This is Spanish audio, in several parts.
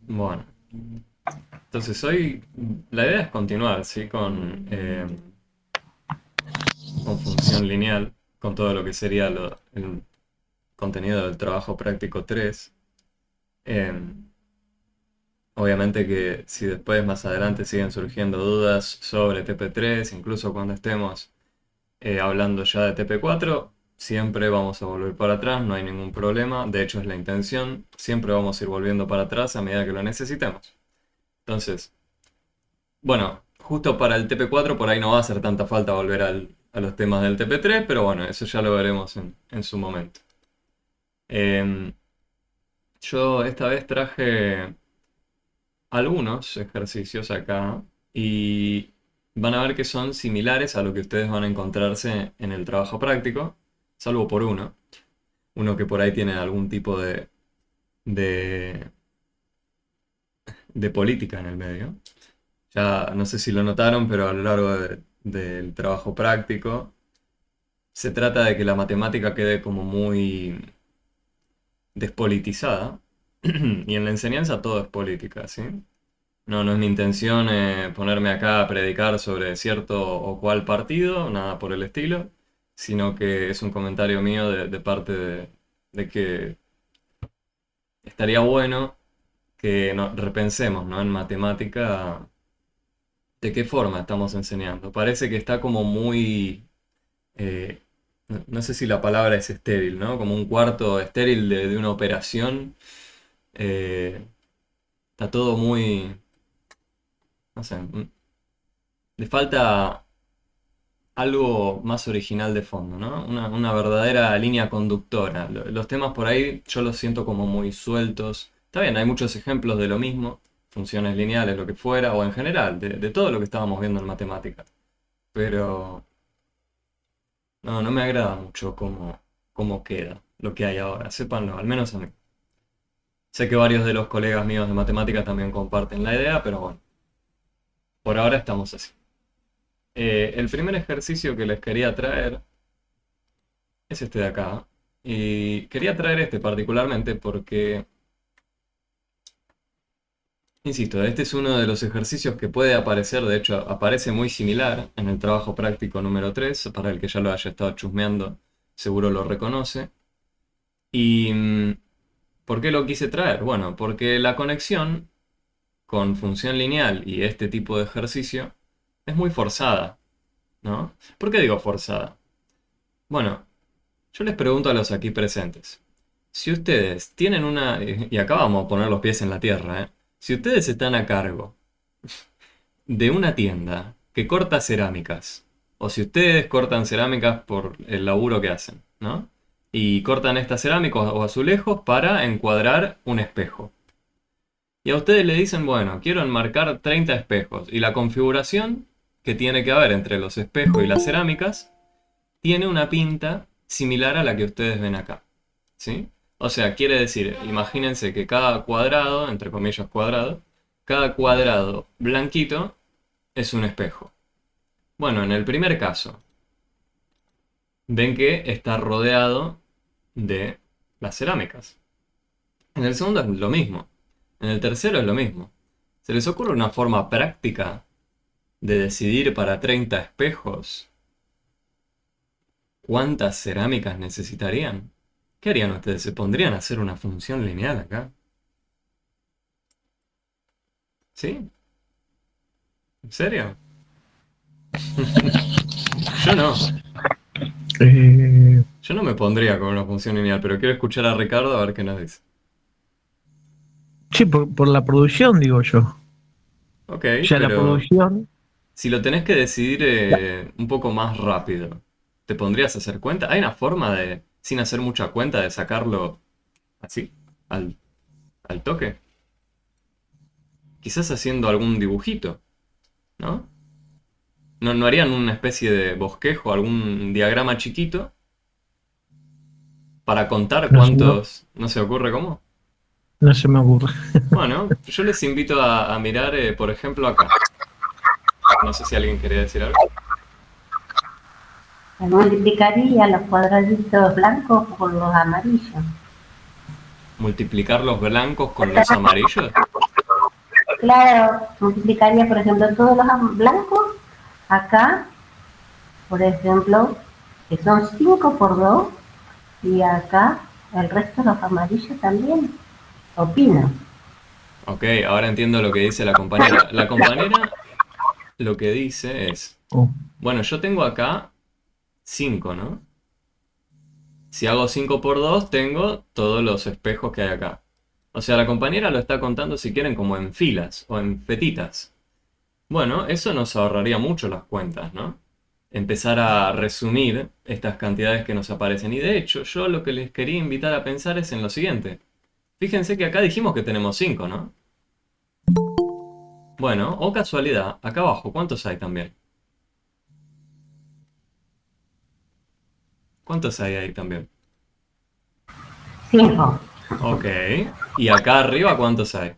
Bueno, entonces hoy la idea es continuar, ¿sí? Con función lineal, con todo lo que sería el contenido del trabajo práctico 3. Eh, Obviamente que si después más adelante siguen surgiendo dudas sobre TP3, incluso cuando estemos hablando ya de TP4, siempre vamos a volver para atrás, no hay ningún problema. De hecho es la intención, siempre vamos a ir volviendo para atrás a medida que lo necesitemos. Entonces, bueno, justo para el TP4 por ahí no va a hacer tanta falta volver a los temas del TP3, pero bueno, eso ya lo veremos en su momento. Em, yo esta vez traje algunos ejercicios acá y van a ver que son similares a lo que ustedes van a encontrarse en el trabajo práctico, salvo por uno que por ahí tiene algún tipo de, de política en el medio. Ya no sé si lo notaron, pero a lo largo del trabajo práctico se trata de que la matemática quede como muy despolitizada y en la enseñanza todo es política, ¿sí? No, no es mi intención ponerme acá a predicar sobre cierto o cual partido, nada por el estilo, sino que es un comentario mío de parte de que estaría bueno que repensemos, ¿no? En matemática de qué forma estamos enseñando. Parece que está como muy, no sé si la palabra es estéril, ¿no? Como un cuarto estéril de una operación. eh, Está todo muy, no sé, le falta algo más original de fondo, ¿no? Una verdadera línea conductora. Los temas por ahí yo los siento como muy sueltos. Está bien, hay muchos ejemplos de lo mismo, funciones lineales, lo que fuera, o en general, de todo lo que estábamos viendo en matemáticas. Pero no, no me agrada mucho cómo queda lo que hay ahora, sépanlo, al menos a mí. Sé que varios de los colegas míos de matemáticas también comparten la idea, pero bueno, por ahora estamos así. El primer ejercicio que les quería traer es este de acá. Y quería traer este particularmente porque, insisto, este es uno de los ejercicios que puede aparecer, de hecho aparece muy similar en el trabajo práctico número 3 para el que ya lo haya estado chusmeando, seguro lo reconoce. ¿Y por qué lo quise traer? Bueno, porque la conexión con función lineal y este tipo de ejercicio es muy forzada, ¿no? ¿Por qué digo forzada? Bueno, yo les pregunto a los aquí presentes. Si ustedes tienen y acá vamos a poner los pies en la tierra, ¿eh? Si ustedes están a cargo de una tienda que corta cerámicas, o si ustedes cortan cerámicas por el laburo que hacen, ¿no? Y cortan estas cerámicas o azulejos para encuadrar un espejo. Y a ustedes le dicen, bueno, quiero enmarcar 30 espejos. Y la configuración que tiene que haber entre los espejos y las cerámicas tiene una pinta similar a la que ustedes ven acá. ¿Sí? O sea, quiere decir, imagínense que cada cuadrado, entre comillas cuadrado, cada cuadrado blanquito es un espejo. Bueno, en el primer caso, ven que está rodeado de las cerámicas. En el segundo es lo mismo. En el tercero es lo mismo. ¿Se les ocurre una forma práctica de decidir para 30 espejos cuántas cerámicas necesitarían? ¿Qué harían ustedes? ¿Se pondrían a hacer una función lineal acá? ¿Sí? ¿En serio? Yo no. Eh, Yo no me pondría con una función lineal, pero quiero escuchar a Ricardo a ver qué nos dice. sí, por la producción, digo yo. Ok, Ya la pero producción, si lo tenés que decidir un poco más rápido, ¿te pondrías a hacer cuenta? ¿Hay una forma de, sin hacer mucha cuenta, de sacarlo así, al, al toque? Quizás haciendo algún dibujito, ¿no? ¿No harían una especie de bosquejo, algún diagrama chiquito para contar no se me, cuántos... ¿No se ocurre cómo? no se me ocurre. Bueno, yo les invito a mirar, por ejemplo, acá. No sé si alguien quería decir algo. Multiplicaría los cuadraditos blancos por los amarillos. Multiplicar los blancos con los amarillos. Claro, multiplicaría, por ejemplo, todos los blancos acá, por ejemplo, que son 5 por 2, y acá el resto de los amarillos también. Opino. Ok, ahora entiendo lo que dice la compañera. La compañera lo que dice es, Oh, bueno, yo tengo acá 5, ¿no? Si hago 5 por 2, tengo todos los espejos que hay acá. O sea, la compañera lo está contando, si quieren, como en filas o en fetitas. Bueno, eso nos ahorraría mucho las cuentas, ¿no? Empezar a resumir estas cantidades que nos aparecen. Y de hecho, yo lo que les quería invitar a pensar es en lo siguiente. Fíjense que acá dijimos que tenemos 5, ¿no? Bueno, o casualidad, acá abajo, ¿cuántos hay también? ¿Cuántos hay ahí también? 5, Ok. ¿Y acá arriba cuántos hay?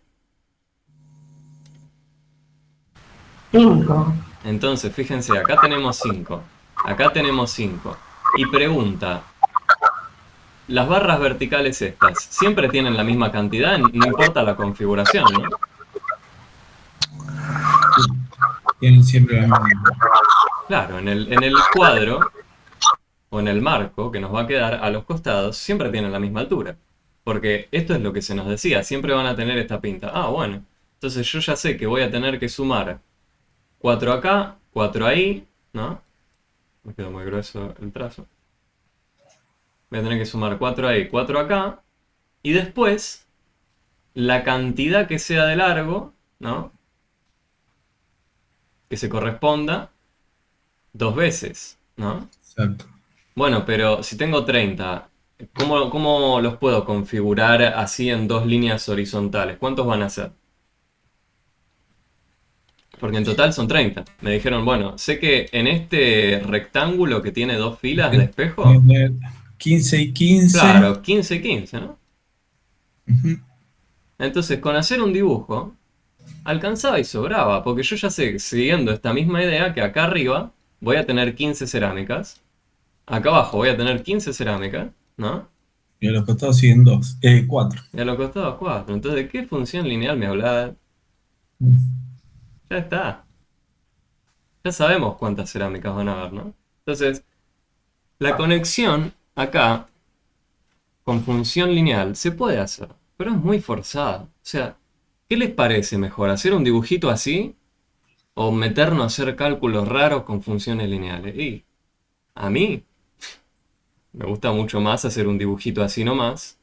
5. Entonces, fíjense, acá tenemos 5. Acá tenemos 5. Y pregunta, las barras verticales estas, ¿siempre tienen la misma cantidad? No importa la configuración, ¿no? Tienen siempre la misma. Claro, en el cuadro o en el marco que nos va a quedar a los costados, siempre tienen la misma altura. Porque esto es lo que se nos decía, siempre van a tener esta pinta. Ah, bueno. Entonces yo ya sé que voy a tener que sumar 4 acá, 4 ahí, ¿no? Me quedó muy grueso el trazo. Voy a tener que sumar 4 ahí, 4 acá. Y después, la cantidad que sea de largo, ¿no? Que se corresponda dos veces, ¿no? Exacto. Bueno, pero si tengo 30, ¿cómo los puedo configurar así en dos líneas horizontales? ¿Cuántos van a ser? Porque en total son 30. Me dijeron, bueno, sé que en este rectángulo que tiene dos filas de espejo, Tiene 15 y 15. claro, 15 y 15, ¿no? Ujú. Entonces, con hacer un dibujo, alcanzaba y sobraba, porque yo ya sé, siguiendo esta misma idea, que acá arriba voy a tener 15 cerámicas, acá abajo voy a tener 15 cerámicas, ¿no? Y a los costados siguen 2, 4. Y a los costados 4. Entonces, ¿de qué función lineal me hablaba? Ya está. Ya sabemos cuántas cerámicas van a haber, ¿no? Entonces, la conexión acá con función lineal se puede hacer, pero es muy forzada. O sea, ¿qué les parece mejor? ¿Hacer un dibujito así o meternos a hacer cálculos raros con funciones lineales? Y a mí me gusta mucho más hacer un dibujito así nomás,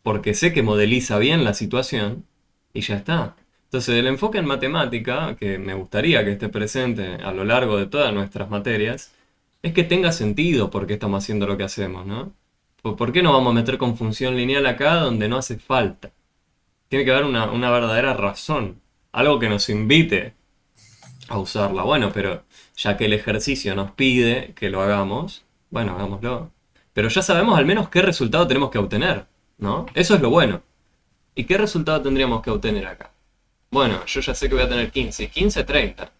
porque sé que modeliza bien la situación y ya está. Entonces, el enfoque en matemática, que me gustaría que esté presente a lo largo de todas nuestras materias, es que tenga sentido por qué estamos haciendo lo que hacemos, ¿no? ¿Por qué no vamos a meter con función lineal acá donde no hace falta? Tiene que haber una verdadera razón, algo que nos invite a usarla. Bueno, pero ya que el ejercicio nos pide que lo hagamos, bueno, hagámoslo. Pero ya sabemos al menos qué resultado tenemos que obtener, ¿no? Eso es lo bueno. ¿Y qué resultado tendríamos que obtener acá? Bueno, yo ya sé que voy a tener 15. Y 15, 30.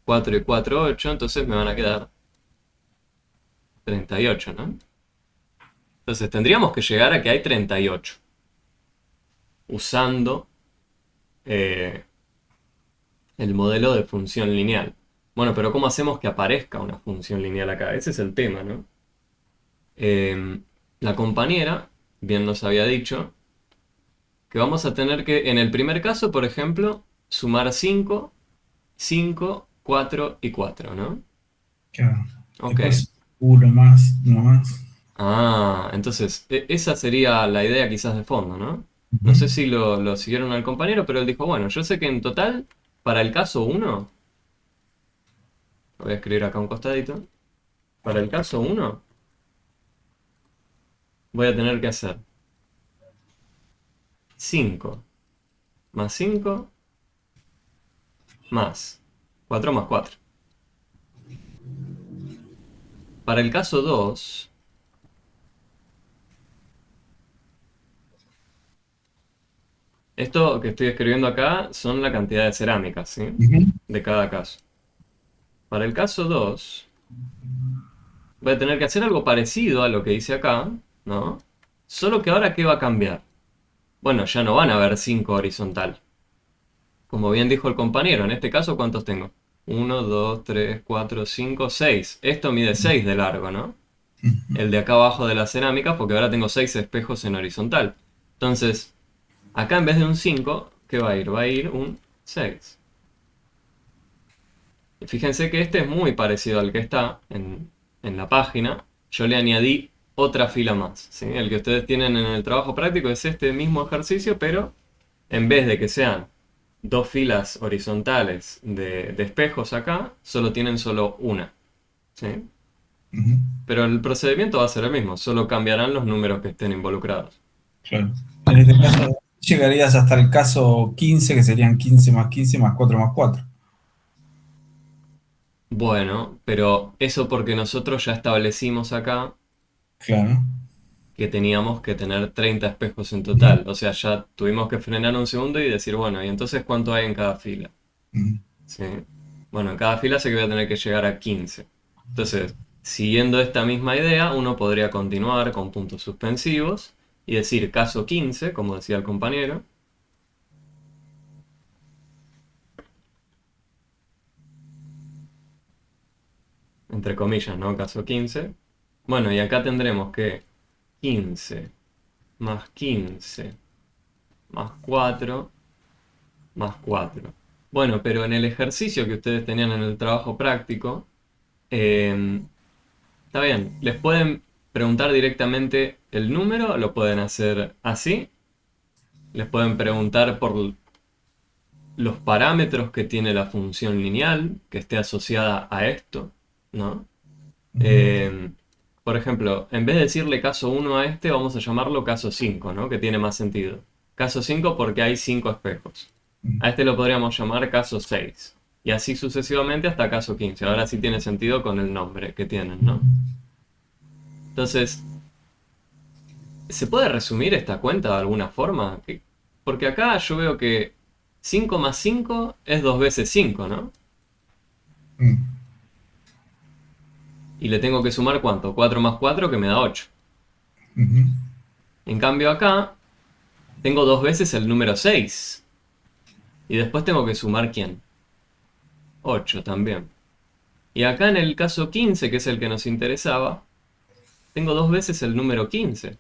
4 y 4, 8. Entonces me van a quedar 38, ¿no? Entonces tendríamos que llegar a que hay 38. Usando eh, el modelo de función lineal. Bueno, pero ¿cómo hacemos que aparezca una función lineal acá? Ese es el tema, ¿no? La compañera bien nos había dicho que vamos a tener que, en el primer caso, por ejemplo, sumar 5, 5, 4 y 4, ¿no? Claro. Ok. Después uno más, uno más. Ah, entonces, esa sería la idea quizás de fondo, ¿no? No Ujú. sé si lo siguieron al compañero, pero él dijo, bueno, yo sé que en total, para el caso 1, voy a escribir acá un costadito, para el caso 1 voy a tener que hacer 5 más 5 más 4 más 4. Para el caso 2, esto que estoy escribiendo acá son la cantidad de cerámicas, ¿sí? Ujú. De cada caso. Para el caso 2, voy a tener que hacer algo parecido a lo que hice acá, ¿no? Solo que ahora, ¿qué va a cambiar? Bueno, ya no van a haber 5 horizontal. como bien dijo el compañero, en este caso, ¿cuántos tengo? 1, 2, 3, 4, 5, 6. Esto mide 6 de largo, ¿no? El de acá abajo de la cerámica, porque ahora tengo 6 espejos en horizontal. Entonces, acá en vez de un 5, ¿qué va a ir? Va a ir un 6. Y fíjense que este es muy parecido al que está en la página. Yo le añadí otra fila más, ¿sí? El que ustedes tienen en el trabajo práctico es este mismo ejercicio, pero en vez de que sean dos filas horizontales de espejos acá, solo una, ¿sí? Ujú. Pero el procedimiento va a ser el mismo, solo cambiarán los números que estén involucrados. Claro. En este caso, llegarías hasta el caso 15, que serían 15 más 15 más 4 más 4. Bueno, pero eso porque nosotros ya establecimos acá Claro. que teníamos que tener 30 espejos en Ujú. total. O sea, ya tuvimos que frenar un segundo y decir, bueno, ¿y entonces cuánto hay en cada fila? Ujú. ¿Sí? Bueno, en cada fila sé que voy a tener que llegar a 15. Entonces, siguiendo esta misma idea, uno podría continuar con puntos suspensivos y decir caso 15, como decía el compañero. Entre comillas, ¿no? Caso 15. Bueno, y acá tendremos que 15 más 15 más 4 más 4. Bueno, pero en el ejercicio que ustedes tenían en el trabajo práctico, eh, está bien, les pueden preguntar directamente el número, lo pueden hacer así, les pueden preguntar por los parámetros que tiene la función lineal que esté asociada a esto, ¿no? Ujú. Eh, por ejemplo, en vez de decirle caso 1 a este, vamos a llamarlo caso 5, ¿no? Que tiene más sentido. Caso 5 porque hay 5 espejos. Ujú. A este lo podríamos llamar caso 6. Y así sucesivamente hasta caso 15. Ahora sí tiene sentido con el nombre que tienen, ¿no? Entonces, ¿se puede resumir esta cuenta de alguna forma? Porque acá yo veo que 5 más 5 es 2 veces 5, ¿no? Ujú. Y le tengo que sumar ¿cuánto? 4 más 4 que me da 8. Ujú. En cambio acá tengo 2 veces el número 6. Y después tengo que sumar ¿quién? 8 también. Y acá en el caso 15, que es el que nos interesaba, tengo 2 veces el número 15.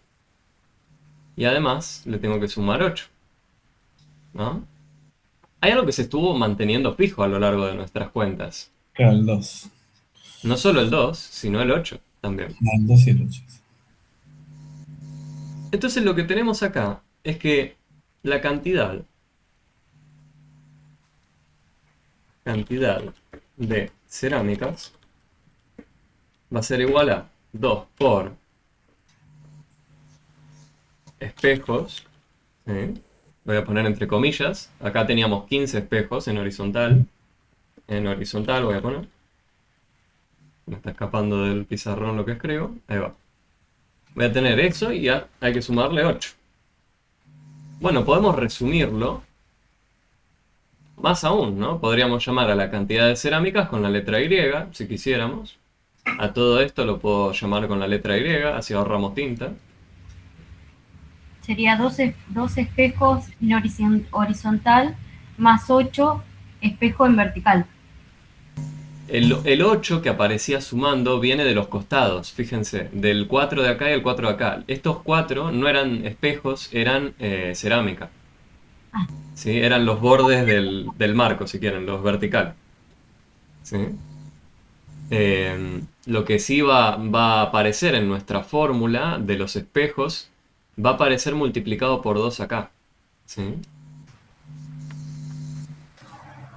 Y además le tengo que sumar 8, ¿no? Hay algo que se estuvo manteniendo fijo a lo largo de nuestras cuentas. Claro, el 2. No solo el 2, sino el 8 también. El 2 y el 8. Entonces lo que tenemos acá es que la cantidad de cerámicas va a ser igual a 2 por espejos, ¿sí? Voy a poner entre comillas. Acá teníamos 15 espejos en horizontal. En horizontal voy a poner. Me está escapando del pizarrón lo que escribo. Ahí va. Voy a tener eso y ya hay que sumarle 8. Bueno, podemos resumirlo más aún, ¿no? Podríamos llamar a la cantidad de cerámicas con la letra Y, si quisiéramos. A todo esto lo puedo llamar con la letra Y, así ahorramos tinta. Sería 12 espejos en horizontal más 8 espejos en vertical. El 8 que aparecía sumando viene de los costados, fíjense, del 4 de acá y el 4 de acá. Estos 4 no eran espejos, eran cerámica. Ah. ¿Sí? Eran los bordes del marco, si quieren, los verticales. ¿Sí? Lo que sí va a aparecer en nuestra fórmula de los espejos va a aparecer multiplicado por 2 acá. ¿Sí?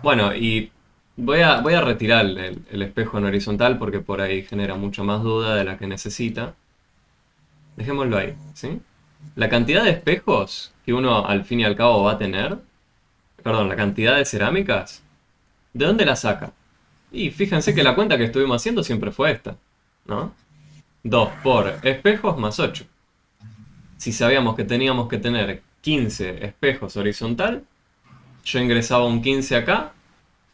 Bueno, y voy a retirar el espejo en horizontal porque por ahí genera mucha más duda de la que necesita. Dejémoslo ahí, ¿sí? La cantidad de espejos que uno al fin y al cabo va a tener, perdón, la cantidad de cerámicas, ¿de dónde la saca? Y fíjense que la cuenta que estuvimos haciendo siempre fue esta, ¿no? 2 por espejos más 8. Si sabíamos que teníamos que tener 15 espejos horizontal, yo ingresaba un 15 acá,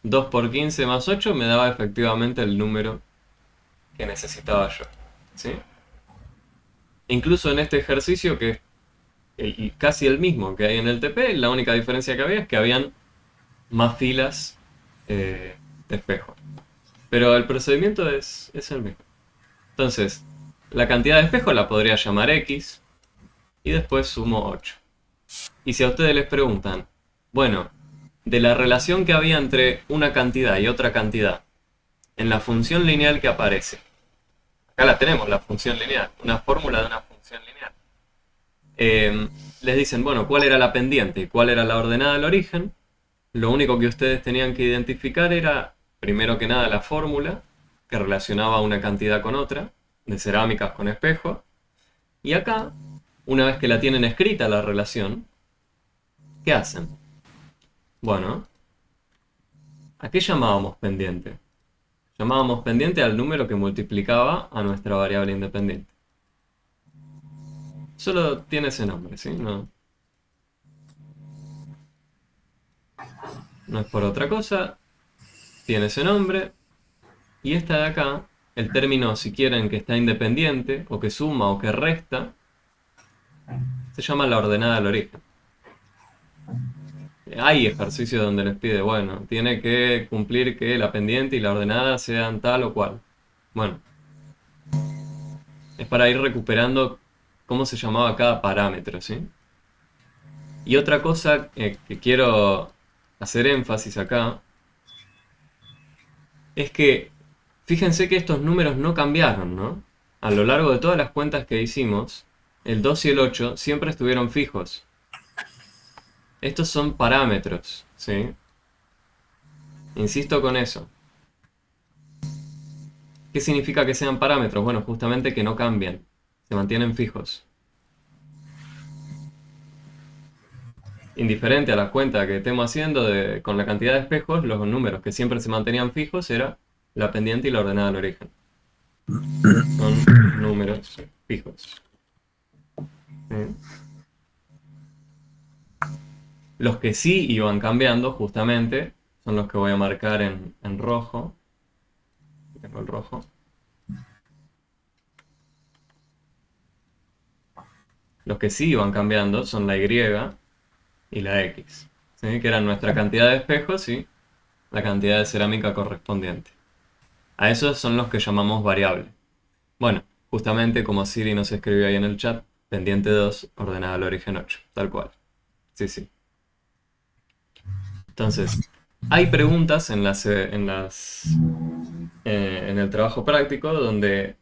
2 por 15 más 8 me daba efectivamente el número que necesitaba yo, ¿sí? Incluso en este ejercicio que es casi el mismo que hay en el TP, la única diferencia que había es que habían más filas de espejo. Pero el procedimiento es el mismo. Entonces, la cantidad de espejos la podría llamar X y después sumo 8. Y si a ustedes les preguntan, bueno, de la relación que había entre una cantidad y otra cantidad en la función lineal que aparece, acá la tenemos, la función lineal, una fórmula de una función lineal. Les dicen, bueno, ¿cuál era la pendiente y cuál era la ordenada del origen? Lo único que ustedes tenían que identificar era, primero que nada, la fórmula que relacionaba una cantidad con otra, de cerámicas con espejo. Y acá, una vez que la tienen escrita la relación, ¿qué hacen? Bueno, ¿a qué llamábamos pendiente? Llamábamos pendiente al número que multiplicaba a nuestra variable independiente. Solo tiene ese nombre, ¿sí? No es por otra cosa. Tiene ese nombre. Y esta de acá, el término, si quieren, que está independiente, o que suma, o que resta, se llama la ordenada del origen. Hay ejercicios donde les pide, bueno, tiene que cumplir que la pendiente y la ordenada sean tal o cual. Bueno, es para ir recuperando cómo se llamaba cada parámetro, ¿sí? Y otra cosa que quiero hacer énfasis acá es que fíjense que estos números no cambiaron, ¿no? A lo largo de todas las cuentas que hicimos, el 2 y el 8 siempre estuvieron fijos. Estos son parámetros, ¿sí? Insisto con eso. ¿Qué significa que sean parámetros? Bueno, justamente que no cambian, se mantienen fijos. Indiferente a la cuenta que estemos haciendo con la cantidad de espejos, los números que siempre se mantenían fijos era la pendiente y la ordenada del origen. Son números fijos. ¿Sí? Los que sí iban cambiando, justamente, son los que voy a marcar en rojo. Tengo el rojo. Los que sí iban cambiando son la Y y la X, ¿sí? Que eran nuestra cantidad de espejos y la cantidad de cerámica correspondiente. A esos son los que llamamos variable. Bueno, justamente como Siri nos escribió ahí en el chat, pendiente 2, ordenada al origen 8, tal cual. Sí, sí. Entonces, hay preguntas en el trabajo práctico donde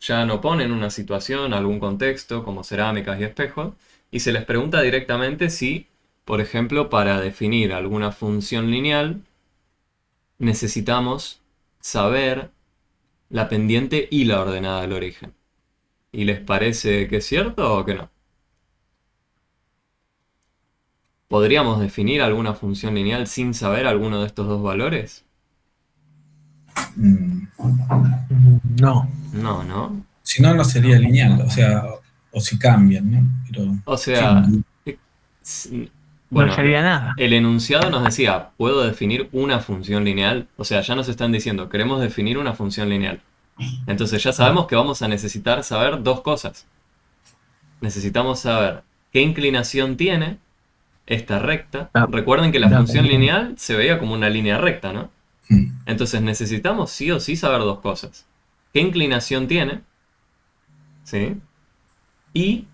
ya no ponen una situación, algún contexto, como cerámicas y espejos, y se les pregunta directamente si, por ejemplo, para definir alguna función lineal, necesitamos saber la pendiente y la ordenada del origen. ¿Y les parece que es cierto o que no? ¿Podríamos definir alguna función lineal sin saber alguno de estos dos valores? No. No, ¿no? Si no, no sería lineal, o sea, o si cambian, ¿no? Pero, O sea, bueno, no sería nada. el enunciado nos decía, ¿puedo definir una función lineal? O sea, ya nos están diciendo, queremos definir una función lineal. Entonces ya sabemos que vamos a necesitar saber dos cosas. Necesitamos saber qué inclinación tiene esta recta. Recuerden que la función lineal se veía como una línea recta, ¿no? Entonces necesitamos sí o sí saber dos cosas. ¿Qué inclinación tiene? ¿Sí? Y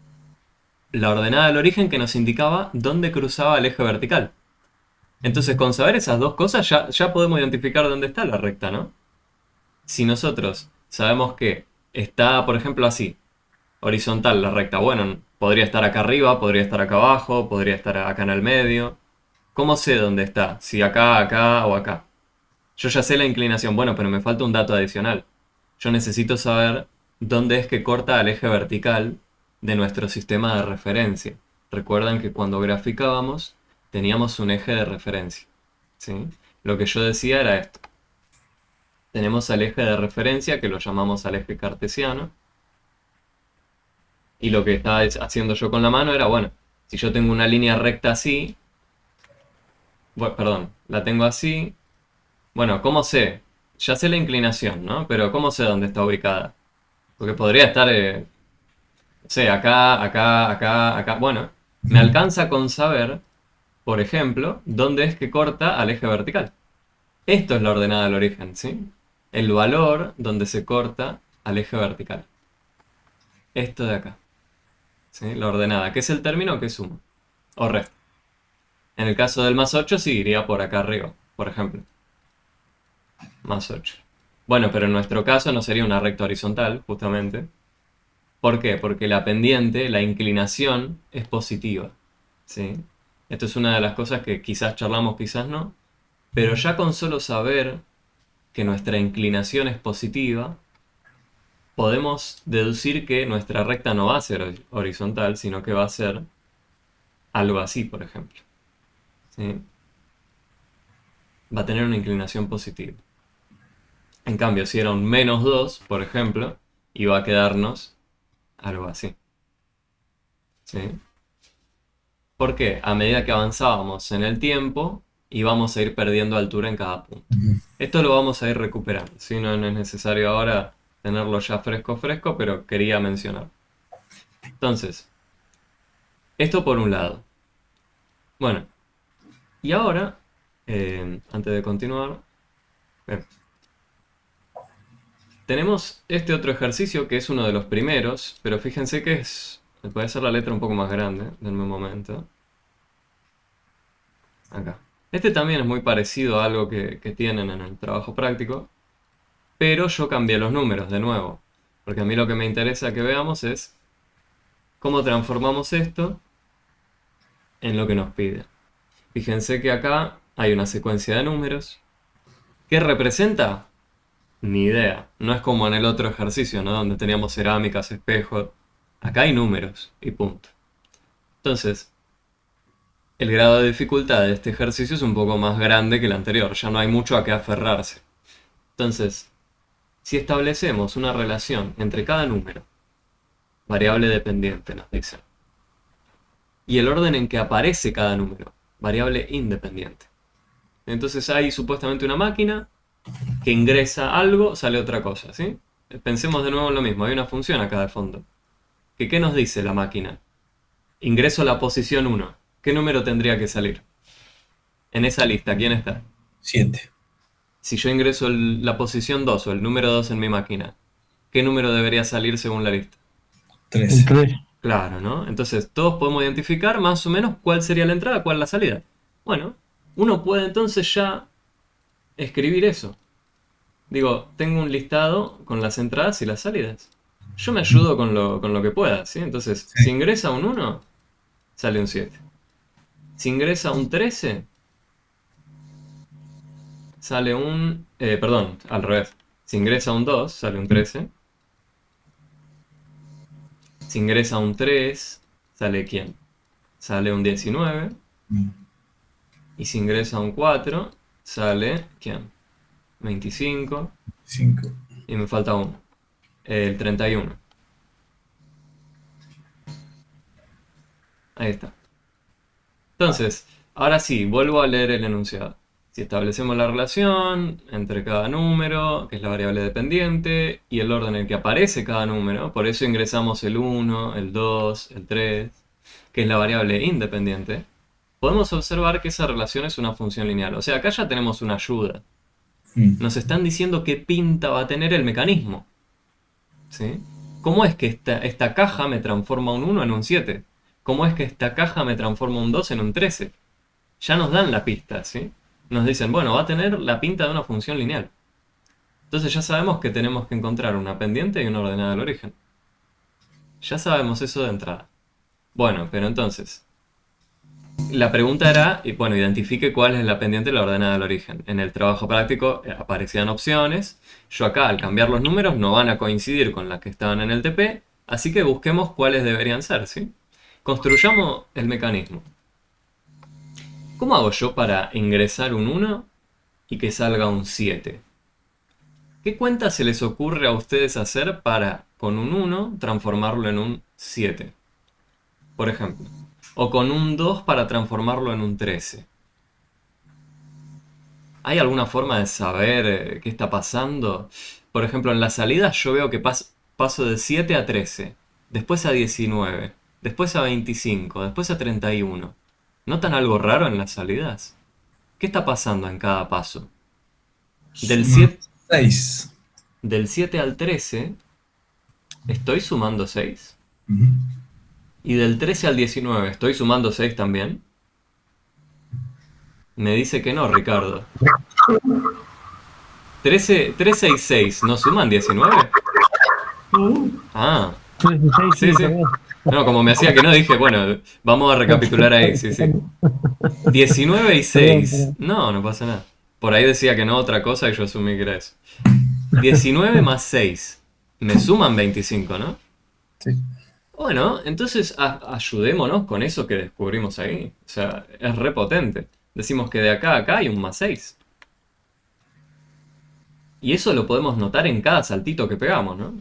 la ordenada del origen que nos indicaba dónde cruzaba el eje vertical. Entonces con saber esas dos cosas ya podemos identificar dónde está la recta, ¿no? Si nosotros sabemos que está, por ejemplo, así, horizontal la recta, bueno, podría estar acá arriba, podría estar acá abajo, podría estar acá en el medio. ¿Cómo sé dónde está? Si acá, acá o acá. Yo ya sé la inclinación, bueno, pero me falta un dato adicional. Yo necesito saber dónde es que corta el eje vertical de nuestro sistema de referencia. Recuerdan que cuando graficábamos teníamos un eje de referencia, ¿sí? Lo que yo decía era esto. Tenemos al eje de referencia, que lo llamamos al eje cartesiano. Y lo que estaba haciendo yo con la mano era, bueno, si yo tengo una línea recta así, bueno, perdón, la tengo así. Bueno, ¿cómo sé? Ya sé la inclinación, ¿no? Pero ¿cómo sé dónde está ubicada? Porque podría estar, no sé, acá, acá, acá, acá. Bueno, me alcanza con saber por ejemplo, dónde es que corta al eje vertical. Esto es la ordenada del origen, ¿sí? El valor donde se corta al eje vertical. Esto de acá. ¿Sí? La ordenada, que es el término que suma o resta. En el caso del más 8 sí iría por acá arriba, por ejemplo. Más 8. Bueno, pero en nuestro caso no sería una recta horizontal, justamente. ¿Por qué? Porque la pendiente, la inclinación, es positiva. ¿Sí? Esto es una de las cosas que quizás charlamos, quizás no. Pero ya con solo saber que nuestra inclinación es positiva, podemos deducir que nuestra recta no va a ser horizontal, sino que va a ser algo así, por ejemplo. ¿Sí? Va a tener una inclinación positiva. En cambio, si era un menos 2, por ejemplo, iba a quedarnos algo así. ¿Sí? ¿Por qué? A medida que avanzábamos en el tiempo, íbamos a ir perdiendo altura en cada punto. Esto lo vamos a ir recuperando, ¿sí? No es necesario ahora tenerlo ya fresco, pero quería mencionar. Entonces, esto por un lado. Bueno, y ahora, antes de continuar, tenemos este otro ejercicio que es uno de los primeros, pero fíjense que puede ser la letra un poco más grande, denme un momento. Acá. Este también es muy parecido a algo que tienen en el trabajo práctico, pero yo cambié los números de nuevo, porque a mí lo que me interesa que veamos es cómo transformamos esto en lo que nos pide. Fíjense que acá hay una secuencia de números. ¿Qué representa? Ni idea. No es como en el otro ejercicio, ¿no? Donde teníamos cerámicas, espejos. Acá hay números y punto. Entonces, el grado de dificultad de este ejercicio es un poco más grande que el anterior. Ya no hay mucho a qué aferrarse. Entonces, si establecemos una relación entre cada número, variable dependiente nos dicen, y el orden en que aparece cada número, variable independiente. Entonces hay supuestamente una máquina que ingresa algo, sale otra cosa, ¿sí? Pensemos de nuevo en lo mismo, hay una función acá de fondo. ¿Qué nos dice la máquina? Ingreso la posición 1. ¿Qué número tendría que salir? En esa lista, ¿quién está? 7. Si yo ingreso la posición 2 o el número 2 en mi máquina, ¿qué número debería salir según la lista? 13. El 3. Claro, ¿no? Entonces todos podemos identificar más o menos cuál sería la entrada, cuál la salida. Bueno, uno puede entonces ya escribir eso. Digo, tengo un listado con las entradas y las salidas. Yo me ayudo con lo que pueda, ¿sí? Entonces, Sí. si ingresa un 1, sale un 7. Si ingresa un 13, sale un... perdón, al revés. Si ingresa un 2, sale un 13. Si ingresa un 3, ¿sale quién? Sale un 19. Y si ingresa un 4, sale ¿quién? 25. 5. Y me falta uno. El 31. Ahí está. Entonces, ahora sí, vuelvo a leer el enunciado. Si establecemos la relación entre cada número, que es la variable dependiente, y el orden en el que aparece cada número, por eso ingresamos el 1, el 2, el 3, que es la variable independiente, podemos observar que esa relación es una función lineal. O sea, acá ya tenemos una ayuda. Nos están diciendo qué pinta va a tener el mecanismo. ¿Sí? ¿Cómo es que esta caja me transforma un 1 en un 7? ¿Cómo es que esta caja me transforma un 2 en un 13? Ya nos dan la pista, ¿sí? Nos dicen, bueno, va a tener la pinta de una función lineal. Entonces ya sabemos que tenemos que encontrar una pendiente y una ordenada del origen. Ya sabemos eso de entrada. Bueno, pero entonces, la pregunta era, y bueno, identifique cuál es la pendiente y la ordenada del origen. En el trabajo práctico aparecían opciones. Yo acá, al cambiar los números, no van a coincidir con las que estaban en el TP, así que busquemos cuáles deberían ser, ¿sí? Construyamos el mecanismo. ¿Cómo hago yo para ingresar un 1 y que salga un 7? ¿Qué cuenta se les ocurre a ustedes hacer para, con un 1, transformarlo en un 7? Por ejemplo. O con un 2 para transformarlo en un 13. ¿Hay alguna forma de saber qué está pasando? Por ejemplo, en la salida yo veo que paso de 7 a 13, después a 19, después a 25, después a 31. ¿Notan algo raro en las salidas? ¿Qué está pasando en cada paso? Del Suma 7, 6. del 7 al 13, ¿estoy sumando 6? Y del 13 al 19, ¿estoy sumando 6 también? Me dice que no, Ricardo. 13 y 6, ¿no suman 19? Sí, Ah, 3 y 6, sí, sí, sí. también. No, como me hacía que no, dije, bueno, vamos a recapitular ahí, sí, sí. 19 y Perdón, 6. perdón. No, no pasa nada. Por ahí decía que no otra cosa y yo asumí que era eso. 19 más 6. Me suman 25, ¿no? Sí. Bueno, entonces ayudémonos con eso que descubrimos ahí. O sea, es repotente. Decimos que de acá a acá hay un más 6. Y eso lo podemos notar en cada saltito que pegamos, ¿no?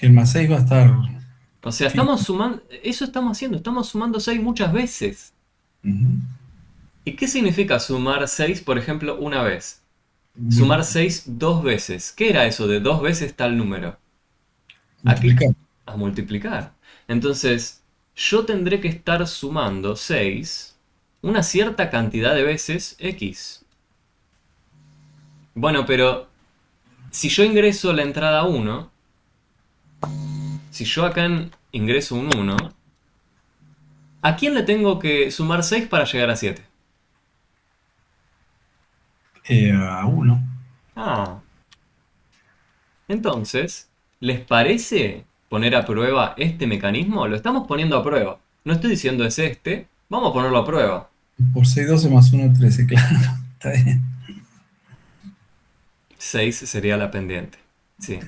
Y el más 6 va a estar. O sea, Sí. estamos sumando, eso estamos haciendo, estamos sumando 6 muchas veces. Ujú. ¿Y qué significa sumar 6, por ejemplo, una vez? Sumar Multi- 6 dos veces. ¿Qué era eso de dos veces tal número? Aquí, Multiplicar. a multiplicar. Entonces, yo tendré que estar sumando 6 una cierta cantidad de veces x. Bueno, pero si yo ingreso la entrada 1, si yo acá ingreso un 1, ¿a quién le tengo que sumar 6 para llegar a 7? A 1. Ah, entonces, ¿les parece poner a prueba este mecanismo? Lo estamos poniendo a prueba. No estoy diciendo es este, vamos a ponerlo a prueba. Por 6, 12 más 1, 13, claro. Está bien. 6 sería la pendiente. Sí.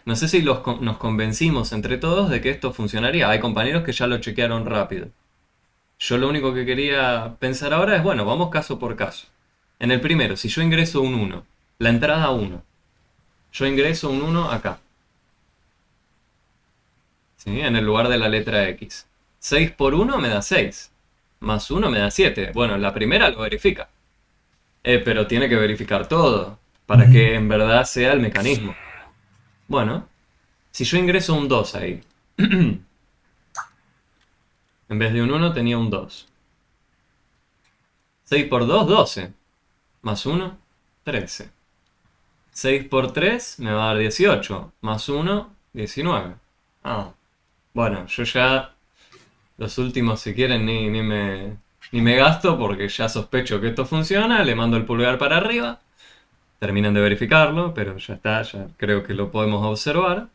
No sé si nos convencimos entre todos de que esto funcionaría. Hay compañeros que ya lo chequearon rápido. Yo lo único que quería pensar ahora es, bueno, vamos caso por caso. En el primero, si yo ingreso un 1, la entrada 1, yo ingreso un 1 acá, ¿sí? En el lugar de la letra X. 6 por 1 me da 6, más 1 me da 7. Bueno, la primera lo verifica. Pero tiene que verificar todo, para Ujú. que en verdad sea el mecanismo. Bueno, si yo ingreso un 2 ahí, en vez de un 1 tenía un 2. 6 por 2, 12. Más 1, 13. 6 por 3 me va a dar 18. Más 1, 19. Ah, bueno, yo ya los últimos si quieren ni me gasto porque ya sospecho que esto funciona. Le mando el pulgar para arriba. Terminan de verificarlo, pero ya está, ya creo que lo podemos observar.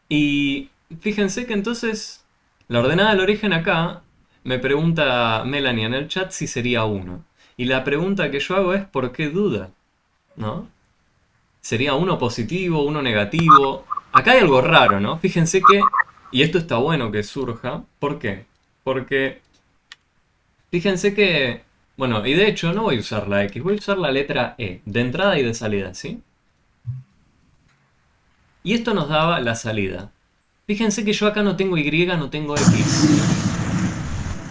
Y fíjense que entonces la ordenada del origen acá me pregunta Melanie en el chat si sería 1. Y la pregunta que yo hago es ¿por qué duda? ¿No? ¿Sería uno positivo, uno negativo? Acá hay algo raro, ¿no? Fíjense que, y esto está bueno que surja, ¿por qué? Porque fíjense que, bueno, y de hecho no voy a usar la X, voy a usar la letra E, de entrada y de salida, ¿sí? Y esto nos daba la salida. Fíjense que yo acá no tengo Y, no tengo X.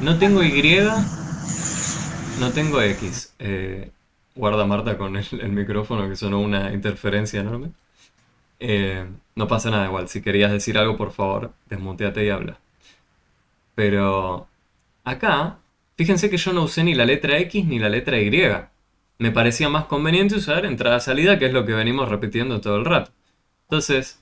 No tengo Y, no tengo X. Guarda Marta con el micrófono que sonó una interferencia enorme. No pasa nada igual. Si querías decir algo, por favor, desmuteate y habla. Pero acá, fíjense que yo no usé ni la letra X ni la letra Y. Me parecía más conveniente usar entrada-salida, que es lo que venimos repitiendo todo el rato. Entonces,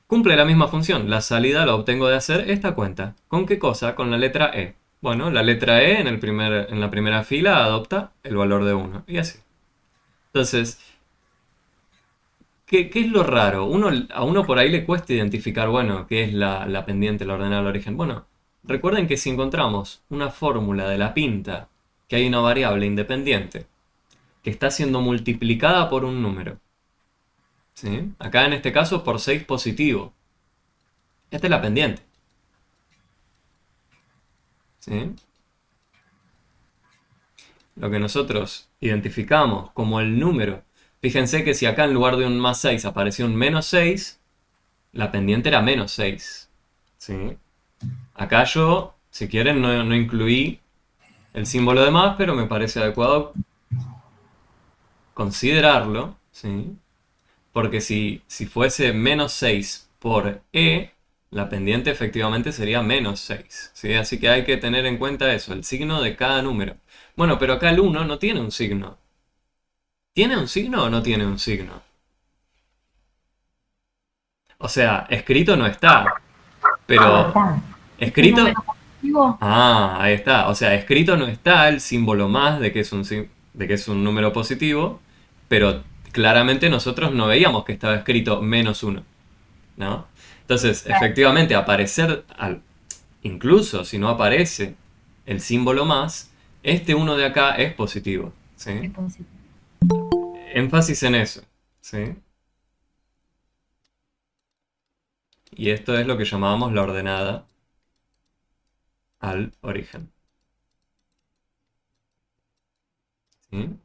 cumple la misma función. La salida la obtengo de hacer esta cuenta. ¿Con qué cosa? Con la letra E. Bueno, la letra E en la primera fila adopta el valor de 1. Y así. Entonces, ¿qué es lo raro? A uno por ahí le cuesta identificar, bueno, qué es la pendiente, la ordenada del origen. Bueno, recuerden que si encontramos una fórmula de la pinta, que hay una variable independiente, que está siendo multiplicada por un número, ¿sí? Acá en este caso por 6 positivo. Esta es la pendiente, ¿sí? Lo que nosotros identificamos como el número. Fíjense que si acá en lugar de un más 6 apareció un menos 6, la pendiente era menos 6, ¿sí? Acá yo, si quieren, no incluí el símbolo de más, pero me parece adecuado considerarlo, ¿sí? Porque si fuese menos 6 por E, la pendiente efectivamente sería menos 6, ¿sí? Así que hay que tener en cuenta eso, el signo de cada número. Bueno, pero acá el 1 no tiene un signo. ¿Tiene un signo o no tiene un signo? O sea, escrito no está, pero Está. ¿Es un escrito... número positivo? Ah, ahí está. O sea, escrito no está el símbolo más de que es de que es un número positivo, pero claramente nosotros no veíamos que estaba escrito -1, ¿no? Entonces, Claro, efectivamente, incluso si no aparece el símbolo más, este uno de acá es positivo, ¿sí? es positivo. Énfasis en eso, ¿sí? Y esto es lo que llamábamos la ordenada al origen, ¿sí?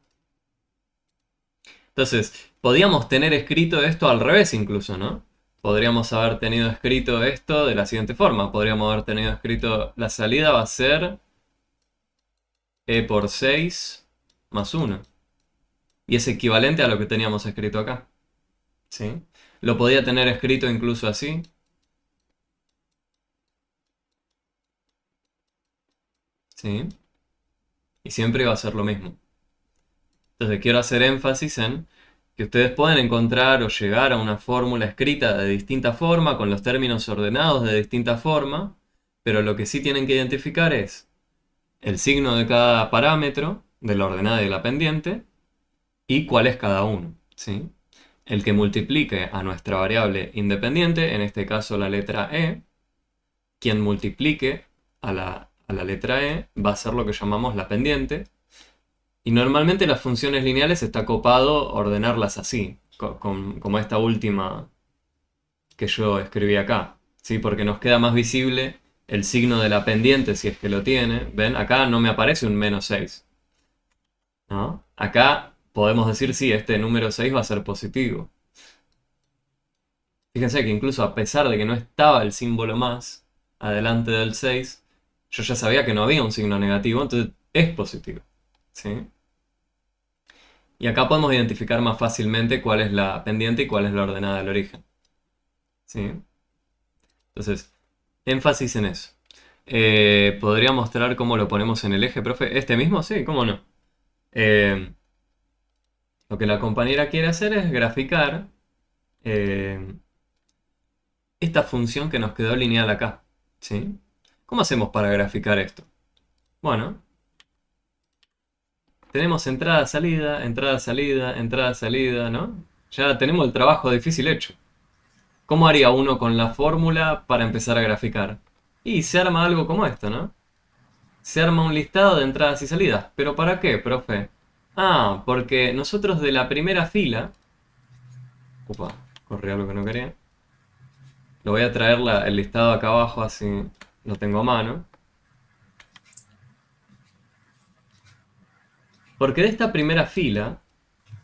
Entonces, podíamos tener escrito esto al revés incluso, ¿no? Podríamos haber tenido escrito esto de la siguiente forma. Podríamos haber tenido escrito la salida va a ser e por 6 más 1. Y es equivalente a lo que teníamos escrito acá, ¿sí? Lo podía tener escrito incluso así. ¿Sí? Y siempre iba a ser lo mismo. Entonces quiero hacer énfasis en que ustedes pueden encontrar o llegar a una fórmula escrita de distinta forma, con los términos ordenados de distinta forma, pero lo que sí tienen que identificar es el signo de cada parámetro, de la ordenada y de la pendiente, y cuál es cada uno, ¿sí? El que multiplique a nuestra variable independiente, en este caso la letra E, quien multiplique a la letra E va a ser lo que llamamos la pendiente. Y normalmente las funciones lineales está copado ordenarlas así, como esta última que yo escribí acá, ¿sí? Porque nos queda más visible el signo de la pendiente si es que lo tiene. ¿Ven? Acá no me aparece un -6, ¿no? Acá podemos decir, sí, este número 6 va a ser positivo. Fíjense que incluso a pesar de que no estaba el símbolo más adelante del 6, yo ya sabía que no había un signo negativo, entonces es positivo, ¿sí? Y acá podemos identificar más fácilmente cuál es la pendiente y cuál es la ordenada del origen, ¿sí? Entonces, énfasis en eso. ¿Podría mostrar cómo lo ponemos en el eje, profe? ¿Este mismo? Sí, ¿cómo no? Eh, lo que la compañera quiere hacer es graficar eh, esta función que nos quedó lineal acá, ¿sí? ¿Cómo hacemos para graficar esto? Bueno, tenemos entrada, salida, entrada, salida, entrada, salida, ¿no? Ya tenemos el trabajo difícil hecho. ¿Cómo haría uno con la fórmula para empezar a graficar? Y se arma algo como esto, ¿no? Se arma un listado de entradas y salidas. ¿Pero para qué, profe? Ah, porque nosotros de la primera fila... Upa, corrí algo que no quería. Lo voy a traer el listado acá abajo, así lo tengo a mano. Porque de esta primera fila...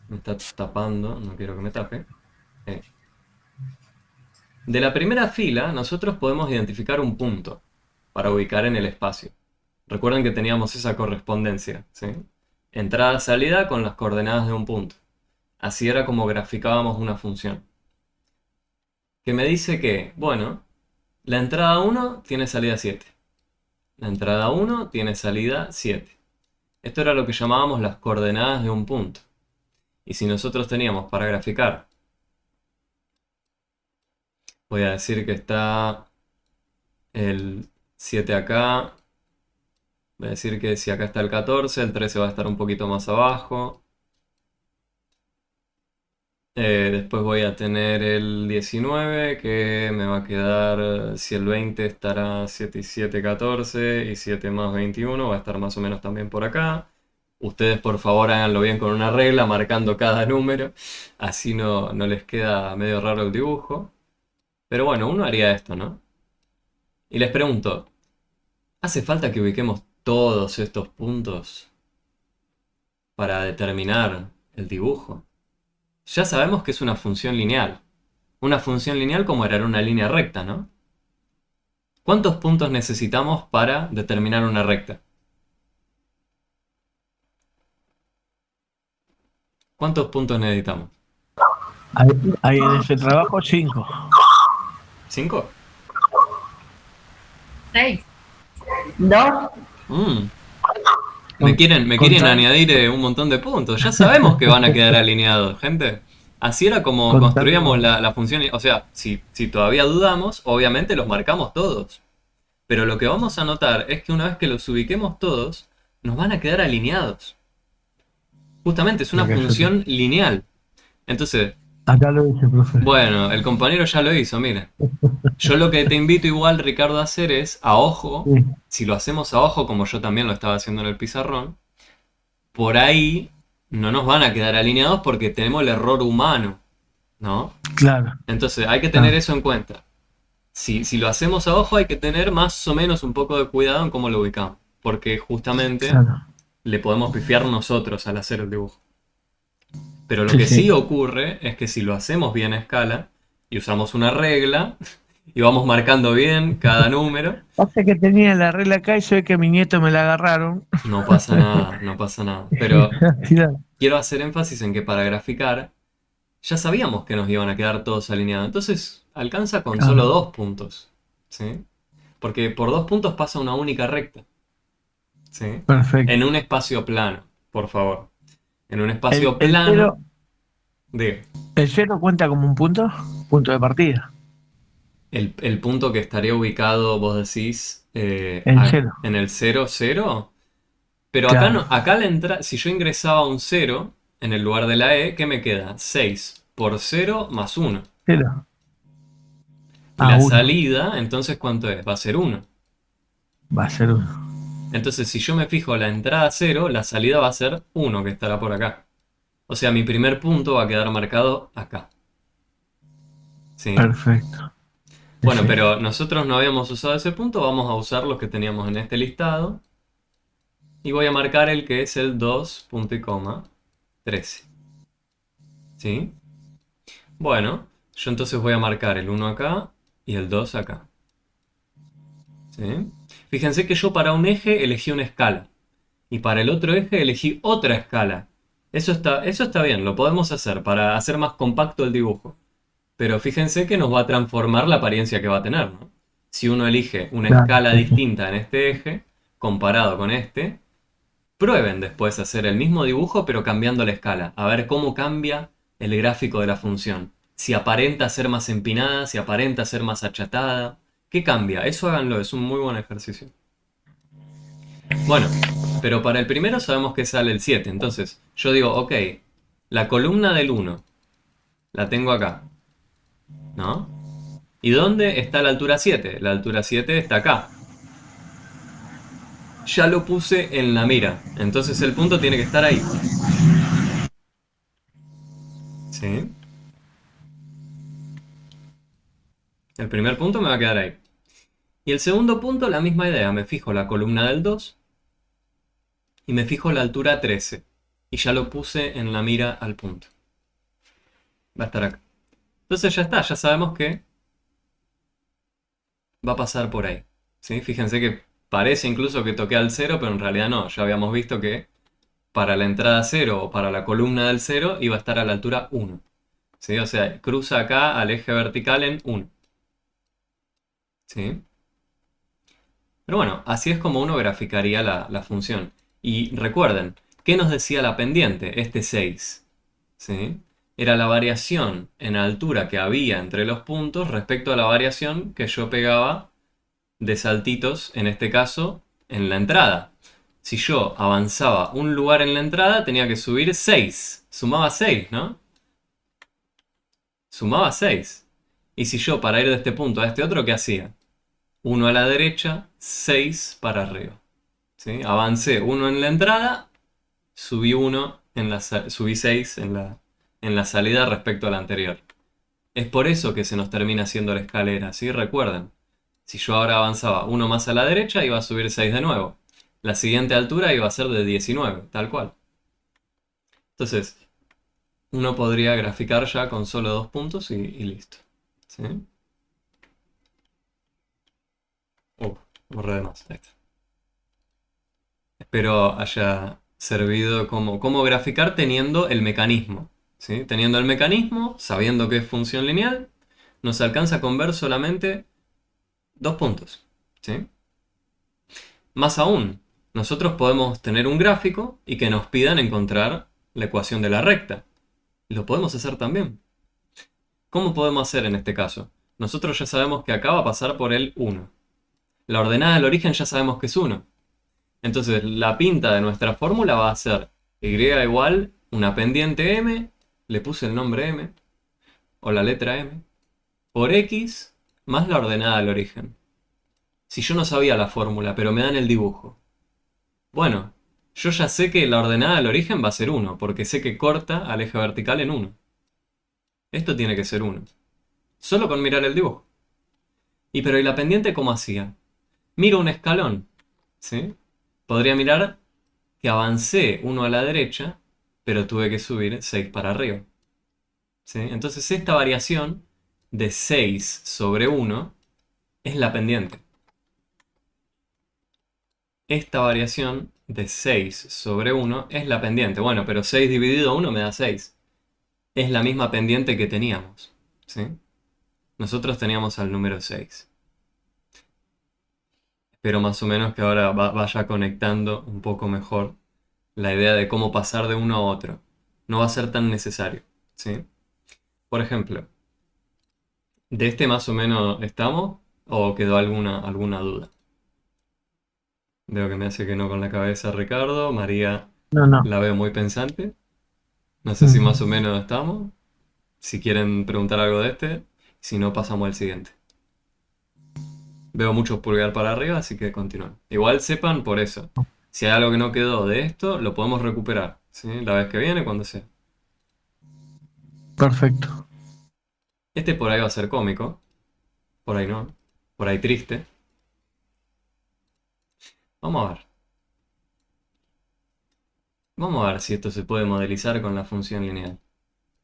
Me está tapando, no quiero que me tape. De la primera fila, nosotros podemos identificar un punto para ubicar en el espacio. Recuerden que teníamos esa correspondencia, ¿sí? Entrada-salida con las coordenadas de un punto. Así era como graficábamos una función. Que me dice que, bueno, la entrada 1 tiene salida 7. La entrada 1 tiene salida 7. Esto era lo que llamábamos las coordenadas de un punto. Y si nosotros teníamos para graficar, voy a decir que está el 7 acá. Voy a decir que si acá está el 14, el 13 va a estar un poquito más abajo. Después voy a tener el 19, que me va a quedar, si el 20 estará 7 y 7, 14, y 7 más 21 va a estar más o menos también por acá. Ustedes por favor háganlo bien con una regla, marcando cada número, así no les queda medio raro el dibujo. Pero bueno, uno haría esto, ¿no? Y les pregunto, ¿hace falta que ubiquemos todos estos puntos para determinar el dibujo? Ya sabemos que es una función lineal. Una función lineal como era una línea recta, ¿no? ¿Cuántos puntos necesitamos para determinar una recta? ¿Cuántos puntos necesitamos? Ahí en ese trabajo 5. ¿5? 6. 2. Mm. Me quieren Contar- añadir un montón de puntos. Ya sabemos que van a quedar alineados, gente. Así era como Contando- construíamos la función. O sea, si todavía dudamos, obviamente los marcamos todos. Pero lo que vamos a notar es que una vez que los ubiquemos todos, nos van a quedar alineados. Justamente es una Lo que yo función lineal. Entonces, Acá lo dice, profe. bueno, el compañero ya lo hizo, mire. Yo lo que te invito igual, Ricardo, a hacer es, a ojo, Sí, si lo hacemos a ojo, como yo también lo estaba haciendo en el pizarrón, por ahí no nos van a quedar alineados porque tenemos el error humano, ¿no? claro. Entonces hay que tener Ah. eso en cuenta. Si lo hacemos a ojo hay que tener más o menos un poco de cuidado en cómo lo ubicamos, porque justamente Claro. le podemos pifiar nosotros al hacer el dibujo. Pero lo Sí, que sí. sí ocurre es que si lo hacemos bien a escala y usamos una regla y vamos marcando bien cada número, Pasa que tenía la regla acá y se ve que a mi nieto me la agarraron. no pasa nada, no pasa nada. Pero Claro. quiero hacer énfasis en que para graficar ya sabíamos que nos iban a quedar todos alineados. Entonces alcanza con solo 2 puntos, ¿sí? Porque por 2 puntos pasa una única recta, ¿sí? Perfecto. En un espacio plano, por favor. En un El, espacio el plano, cero, de el cero cuenta como un punto, punto de partida. el punto que estaría ubicado, vos decís, El cero. en el 0, 0. Pero acá, Claro. no, acá la entrada, si yo ingresaba un 0 en el lugar de la E, ¿qué me queda? 6 por 0 más 1. Cero. Y la Uno. salida, entonces, ¿cuánto es? Va a ser 1. Va a ser uno. Entonces, si yo me fijo la entrada 0, la salida va a ser 1, que estará por acá. O sea, mi primer punto va a quedar marcado acá. ¿Sí? Perfecto. Bueno, Sí. pero nosotros no habíamos usado ese punto, vamos a usar los que teníamos en este listado. Y voy a marcar el que es el 2, punto y coma, 13. ¿Sí? Bueno, yo entonces voy a marcar el 1 acá y el 2 acá. ¿Sí? Fíjense que yo para un eje elegí una escala. Y para el otro eje elegí otra escala. Eso está bien, lo podemos hacer para hacer más compacto el dibujo. Pero fíjense que nos va a transformar la apariencia que va a tener, ¿no? Si uno elige una Claro, escala sí, sí. distinta en este eje, comparado con este, prueben después hacer el mismo dibujo pero cambiando la escala. A ver cómo cambia el gráfico de la función. Si aparenta ser más empinada, si aparenta ser más achatada. ¿Qué cambia? Eso háganlo, es un muy buen ejercicio. Bueno, pero para el primero sabemos que sale el 7. Entonces, yo digo, ok, la columna del 1 la tengo acá, ¿no? ¿Y dónde está la altura 7? La altura 7 está acá. Ya lo puse en la mira, entonces el punto tiene que estar ahí. ¿Sí? El primer punto me va a quedar ahí. Y el segundo punto, la misma idea. Me fijo la columna del 2 y me fijo la altura 13. Y ya lo puse en la mira al punto. Va a estar acá. Entonces ya está, ya sabemos que va a pasar por ahí. ¿Sí? Fíjense que parece incluso que toqué al 0, pero en realidad no. Ya habíamos visto que para la entrada 0 o para la columna del 0 iba a estar a la altura 1. ¿Sí? O sea, cruza acá al eje vertical en 1. ¿Sí? Pero bueno, así es como uno graficaría la función. Y recuerden, ¿qué nos decía la pendiente? Este 6. ¿Sí? Era la variación en altura que había entre los puntos respecto a la variación que yo pegaba de saltitos, en este caso, en la entrada. Si yo avanzaba un lugar en la entrada, tenía que subir 6. Sumaba 6, ¿no? Sumaba 6. Y si yo para ir de este punto a este otro, ¿qué hacía? 1 a la derecha, 6 para arriba. ¿Sí? Avancé 1 en la entrada, subí 6 en la salida respecto a la anterior. Es por eso que se nos termina haciendo la escalera, ¿sí? Recuerden, si yo ahora avanzaba 1 más a la derecha, iba a subir 6 de nuevo. La siguiente altura iba a ser de 19, tal cual. Entonces, uno podría graficar ya con solo 2 puntos y listo. ¿Sí? Borré de más. Ahí está. Espero haya servido como graficar teniendo el mecanismo. ¿Sí? Teniendo el mecanismo, sabiendo que es función lineal, nos alcanza con ver solamente 2 puntos. ¿Sí? Más aún, nosotros podemos tener un gráfico y que nos pidan encontrar la ecuación de la recta. Lo podemos hacer también. ¿Cómo podemos hacer en este caso? Nosotros ya sabemos que acá va a pasar por el 1. La ordenada del origen ya sabemos que es 1. Entonces la pinta de nuestra fórmula va a ser y igual una pendiente m, le puse el nombre m, o la letra m, por x más la ordenada del origen. Si yo no sabía la fórmula, pero me dan el dibujo. Bueno, yo ya sé que la ordenada del origen va a ser 1, porque sé que corta al eje vertical en 1. Esto tiene que ser 1. Solo con mirar el dibujo. ¿Y la pendiente cómo hacía? Miro un escalón, ¿sí? Podría mirar que avancé 1 a la derecha, pero tuve que subir 6 para arriba. ¿Sí? Entonces esta variación de 6 sobre 1 es la pendiente. Esta variación de 6 sobre 1 es la pendiente. Bueno, pero 6 dividido 1 me da 6. Es la misma pendiente que teníamos, ¿sí? Nosotros teníamos al número 6. Espero más o menos que ahora vaya conectando un poco mejor la idea de cómo pasar de uno a otro. No va a ser tan necesario, ¿sí? Por ejemplo, ¿de este más o menos estamos o quedó alguna duda? Veo que me hace que no con la cabeza Ricardo. María No. la veo muy pensante. No sé si más o menos estamos. Si quieren preguntar algo de este, si no pasamos al siguiente. Veo mucho pulgar para arriba, así que continúen. Igual sepan por eso. Si hay algo que no quedó de esto, lo podemos recuperar, ¿sí? La vez que viene, cuando sea. Perfecto. Este por ahí va a ser cómico. Por ahí no. Por ahí triste. Vamos a ver. Vamos a ver si esto se puede modelizar con la función lineal.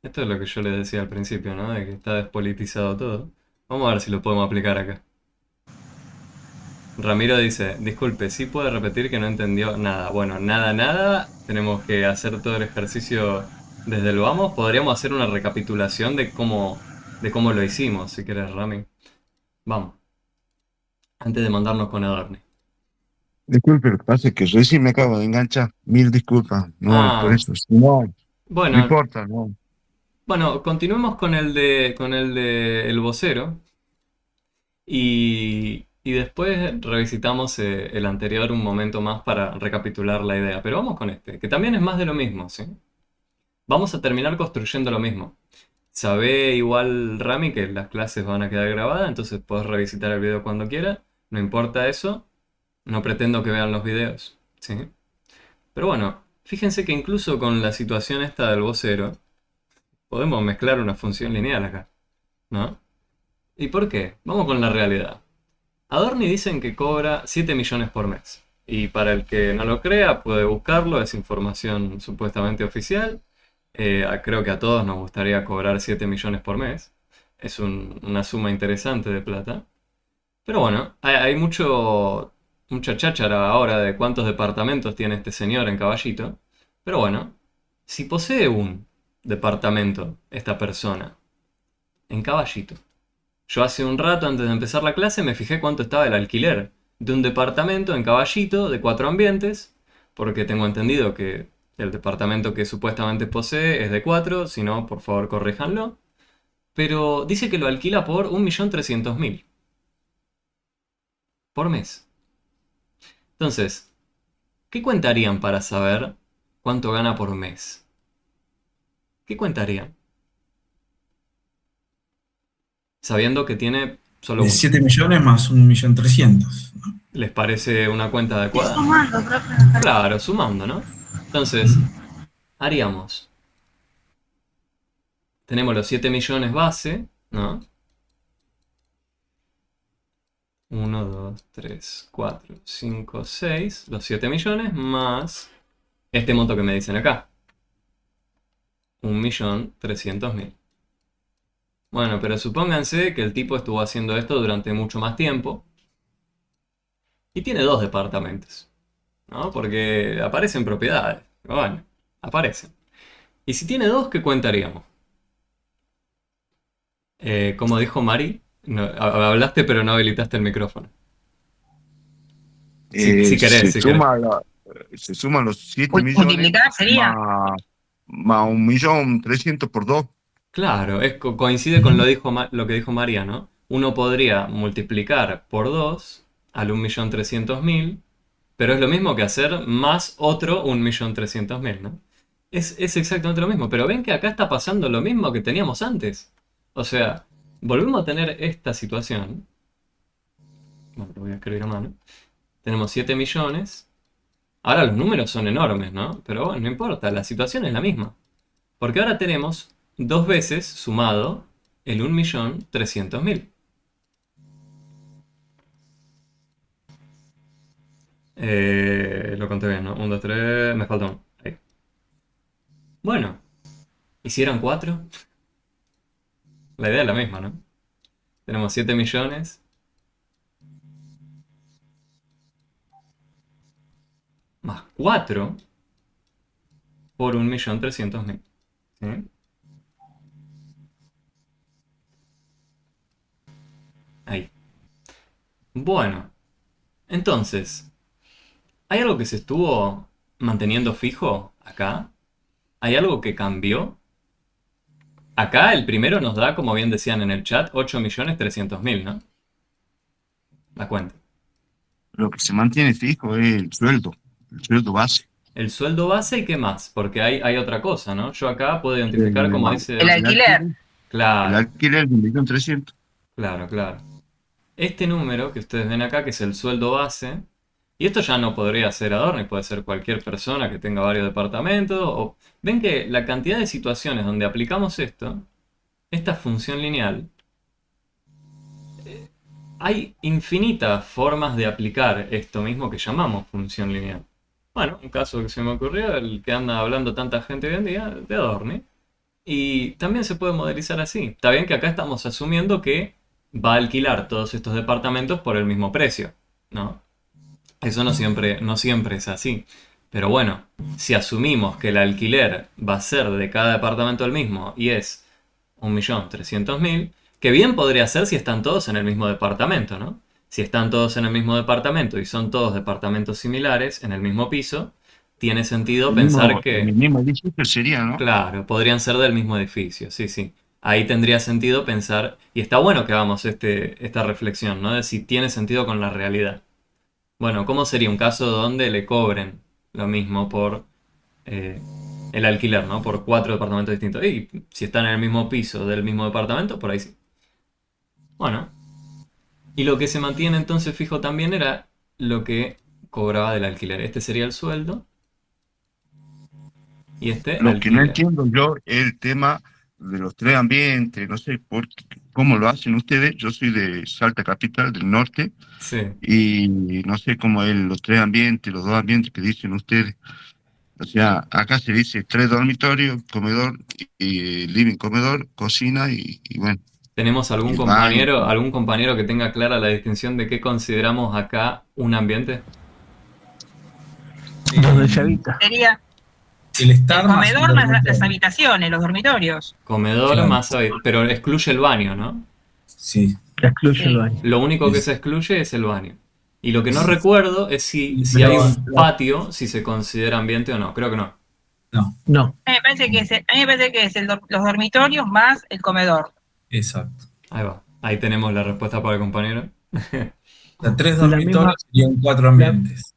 Esto es lo que yo les decía al principio, ¿no? De que está despolitizado todo. Vamos a ver si lo podemos aplicar acá. Ramiro dice, disculpe, ¿sí puede repetir que no entendió nada? Bueno, nada. Tenemos que hacer todo el ejercicio desde el vamos. Podríamos hacer una recapitulación de cómo lo hicimos, si querés, Rami. Vamos. Antes de mandarnos con Adorni. Disculpe, lo que pasa es que recién me acabo de enganchar. Mil disculpas. No, por Ah, eso. No, no bueno. importa, no. Bueno, continuemos con el de el vocero. Y después revisitamos el anterior un momento más para recapitular la idea. Pero vamos con este, que también es más de lo mismo, ¿sí? Vamos a terminar construyendo lo mismo. Sabe igual, Rami, que las clases van a quedar grabadas, entonces podés revisitar el video cuando quieras. No importa eso. No pretendo que vean los videos, ¿sí? Pero bueno, fíjense que incluso con la situación esta del vocero, podemos mezclar una función lineal acá, ¿no? ¿Y por qué? Vamos con la realidad. Adorni dicen que cobra 7 millones por mes. Y para el que no lo crea, puede buscarlo, es información supuestamente oficial. Creo que a todos nos gustaría cobrar 7 millones por mes. Es una suma interesante de plata. Pero bueno, hay mucha cháchara ahora de cuántos departamentos tiene este señor en Caballito. Pero bueno, si posee un departamento esta persona en Caballito. Yo hace un rato antes de empezar la clase me fijé cuánto estaba el alquiler de un departamento en Caballito de 4 ambientes, porque tengo entendido que el departamento que supuestamente posee es de 4, si no, por favor corríjanlo. Pero dice que lo alquila por 1.300.000 por mes. Entonces, ¿qué cuentarían para saber cuánto gana por mes? ¿Qué cuentarían? Sabiendo que tiene solo uno. 7 millones más 1.300.000, ¿no? ¿Les parece una cuenta Y adecuada? sumando, profe. Claro, sumando, ¿no? Entonces, haríamos. Tenemos los 7 millones base, ¿no? 1, 2, 3, 4, 5, 6. Los 7 millones más este monto que me dicen acá. 1.300.000. Bueno, pero supónganse que el tipo estuvo haciendo esto durante mucho más tiempo. Y tiene 2 departamentos, ¿no? Porque aparecen propiedades. Bueno, aparecen. Y si tiene 2, ¿qué cuentaríamos? Como dijo Mari, hablaste pero no habilitaste el micrófono. Si querés, Se si querés. se suman los 7 millones Multiplicar sería. más 1.300.000 por 2. Claro, coincide con lo que dijo María, ¿no? Uno podría multiplicar por 2 al 1.300.000, pero es lo mismo que hacer más otro 1.300.000, ¿no? Es exactamente lo mismo, pero ven que acá está pasando lo mismo que teníamos antes. O sea, volvemos a tener esta situación. Bueno, lo voy a escribir a mano. Tenemos 7 millones. Ahora los números son enormes, ¿no? Pero bueno, no importa, la situación es la misma. Porque ahora tenemos dos veces sumado el 1.300.000. Lo conté bien, ¿no? 1, 2, 3, me falta uno. Ahí. Bueno, ¿y si eran 4? La idea es la misma, ¿no? Tenemos 7 millones más 4 por 1.300.000. ¿Sí? Ahí. Bueno, entonces, ¿hay algo que se estuvo manteniendo fijo acá? ¿Hay algo que cambió? Acá el primero nos da, como bien decían en el chat, 8.300.000, ¿no? La cuenta. Lo que se mantiene fijo es el sueldo base. El sueldo base y qué más, porque hay otra cosa, ¿no? Yo acá puedo identificar como El, dice... El alquiler. el Claro, alquiler de 1.300.000. claro, claro. Este número que ustedes ven acá, que es el sueldo base, y esto ya no podría ser Adorno, puede ser cualquier persona que tenga varios departamentos, o... Ven que la cantidad de situaciones donde aplicamos esto, esta función lineal, hay infinitas formas de aplicar esto mismo que llamamos función lineal. Bueno, un caso que se me ocurrió, el que anda hablando tanta gente hoy en día, de Adorni. Y también se puede modelizar así. Está bien que acá estamos asumiendo que va a alquilar todos estos departamentos por el mismo precio, ¿no? Eso no siempre es así. Pero bueno, si asumimos que el alquiler va a ser de cada departamento el mismo y es 1.300.000, que bien podría ser si están todos en el mismo departamento, ¿no? Si están todos en el mismo departamento y son todos departamentos similares en el mismo piso, tiene sentido pensar En el que, mismo edificio sería, ¿no? claro, podrían ser del mismo edificio, sí, sí. Ahí tendría sentido pensar, y está bueno que hagamos esta reflexión, ¿no? De si tiene sentido con la realidad. Bueno, ¿cómo sería un caso donde le cobren lo mismo por eh, el alquiler, ¿no? Por 4 departamentos distintos. Y si están en el mismo piso del mismo departamento, por ahí sí. Bueno, y lo que se mantiene entonces fijo también era lo que cobraba del alquiler. Este sería el sueldo y este Lo que no alquiler. entiendo yo es el tema de los tres ambientes, no sé cómo lo hacen ustedes. Yo soy de Salta Capital, del norte, Sí. y no sé cómo es los tres ambientes, los dos ambientes que dicen ustedes. O sea, acá se dice 3 dormitorios, comedor, y living, comedor, cocina y bueno, ¿Tenemos y el baño. algún compañero que tenga clara la distinción de qué consideramos acá un ambiente? Donde se habita. Sería El el estar más el comedor más las dormitorio. habitaciones, los dormitorios. Comedor Claro, más... Pero excluye el baño, ¿no? sí. Excluye el Sí. baño. Lo único que Es- se excluye es el baño. Y lo que no recuerdo es si hay Pero un patio, si se considera ambiente o no. Creo que no. no, No, A mí me parece que a mí me parece que es los dormitorios más el comedor. exacto. Ahí va. Ahí tenemos la respuesta para el compañero. O sea, 3 dormitorios la serían 4 ambientes.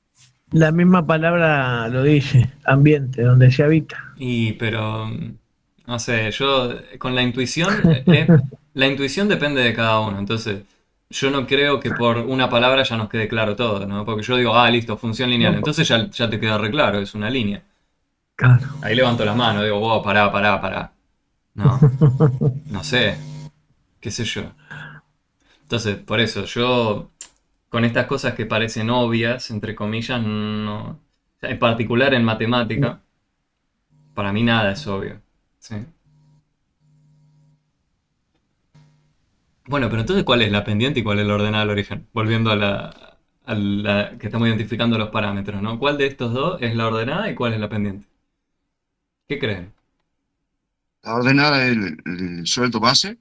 la misma palabra lo dice, ambiente, donde se habita. Pero, no sé, yo con la intuición, la intuición depende de cada uno. Entonces, yo no creo que por una palabra ya nos quede claro todo, ¿no? Porque yo digo, ah, listo, función lineal. No, Entonces ya te queda re claro, es una línea. claro. Ahí levanto las manos, digo, wow, pará, pará, pará. No, no sé, qué sé yo. Entonces, por eso, yo con estas cosas que parecen obvias, entre comillas, no. O sea, en particular en matemática, para mí nada es obvio. ¿Sí? Bueno, pero entonces, ¿cuál es la pendiente y cuál es la ordenada al origen? Volviendo a la que estamos identificando los parámetros, ¿no? ¿Cuál de estos dos es la ordenada y cuál es la pendiente? ¿Qué creen? La ordenada es el sueldo base.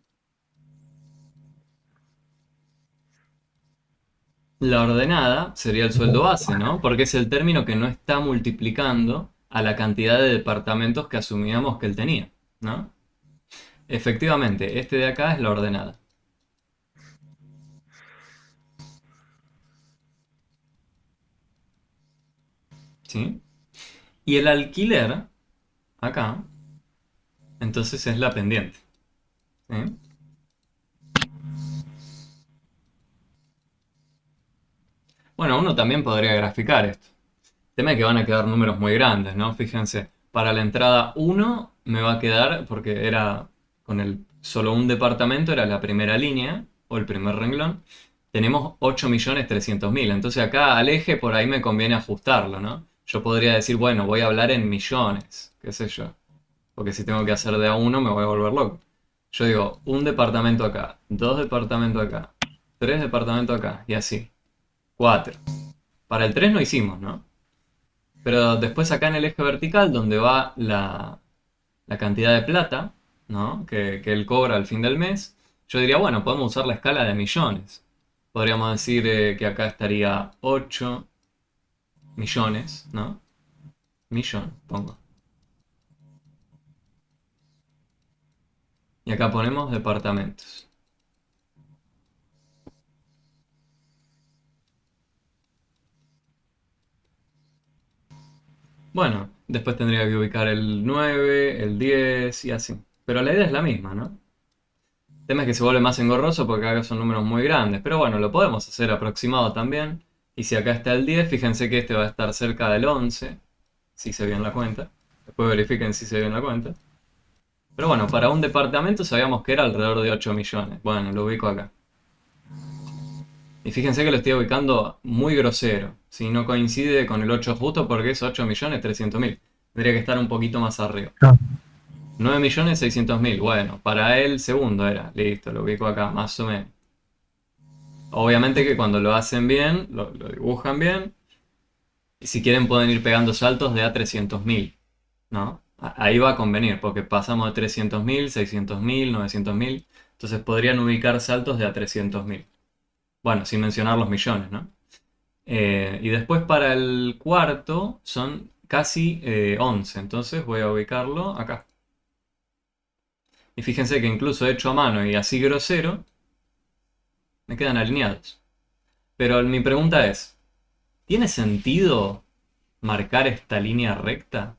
La ordenada sería el sueldo base, ¿no? Porque es el término que no está multiplicando a la cantidad de departamentos que asumíamos que él tenía, ¿no? Efectivamente, este de acá es la ordenada. ¿Sí? Y el alquiler, acá, entonces es la pendiente. ¿Sí? Bueno, uno también podría graficar esto. El tema es que van a quedar números muy grandes, ¿no? Fíjense, para la entrada 1 me va a quedar, porque era con el solo un departamento, era la primera línea, o el primer renglón, tenemos 8.300.000. Entonces acá al eje por ahí me conviene ajustarlo, ¿no? Yo podría decir, bueno, voy a hablar en millones, qué sé yo. Porque si tengo que hacer de a uno me voy a volver loco. Yo digo, un departamento acá, dos departamentos acá, tres departamentos acá, y así. Cuatro. Para el 3 no hicimos, ¿no? Pero después acá en el eje vertical, donde va la cantidad de plata, ¿no? Que él cobra al fin del mes, yo diría, bueno, podemos usar la escala de millones. Podríamos decir que acá estaría 8 millones, ¿no? Millón, pongo. Y acá ponemos departamentos. Bueno, después tendría que ubicar el 9, el 10 y así. Pero la idea es la misma, ¿no? El tema es que se vuelve más engorroso porque acá son números muy grandes. Pero bueno, lo podemos hacer aproximado también. Y si acá está el 10, fíjense que este va a estar cerca del 11. Si se vio en la cuenta. Después verifiquen si se vio en la cuenta. Pero bueno, para un departamento sabíamos que era alrededor de 8 millones. Bueno, lo ubico acá. Y fíjense que lo estoy ubicando muy grosero. Si no coincide con el 8 justo porque es 8.300.000. Tendría que estar un poquito más arriba. No. 9.600.000. Bueno, para el segundo era. Listo, lo ubico acá, más o menos. Obviamente que cuando lo hacen bien, lo dibujan bien. Y si quieren pueden ir pegando saltos de a 300.000. ¿No? Ahí va a convenir, porque pasamos de 300.000, 600.000, 900.000. Entonces podrían ubicar saltos de a 300.000. Bueno, sin mencionar los millones, ¿no? Y después para el cuarto son casi 11. Entonces voy a ubicarlo acá. Y fíjense que incluso hecho a mano y así grosero, me quedan alineados. Pero mi pregunta es, ¿tiene sentido marcar esta línea recta?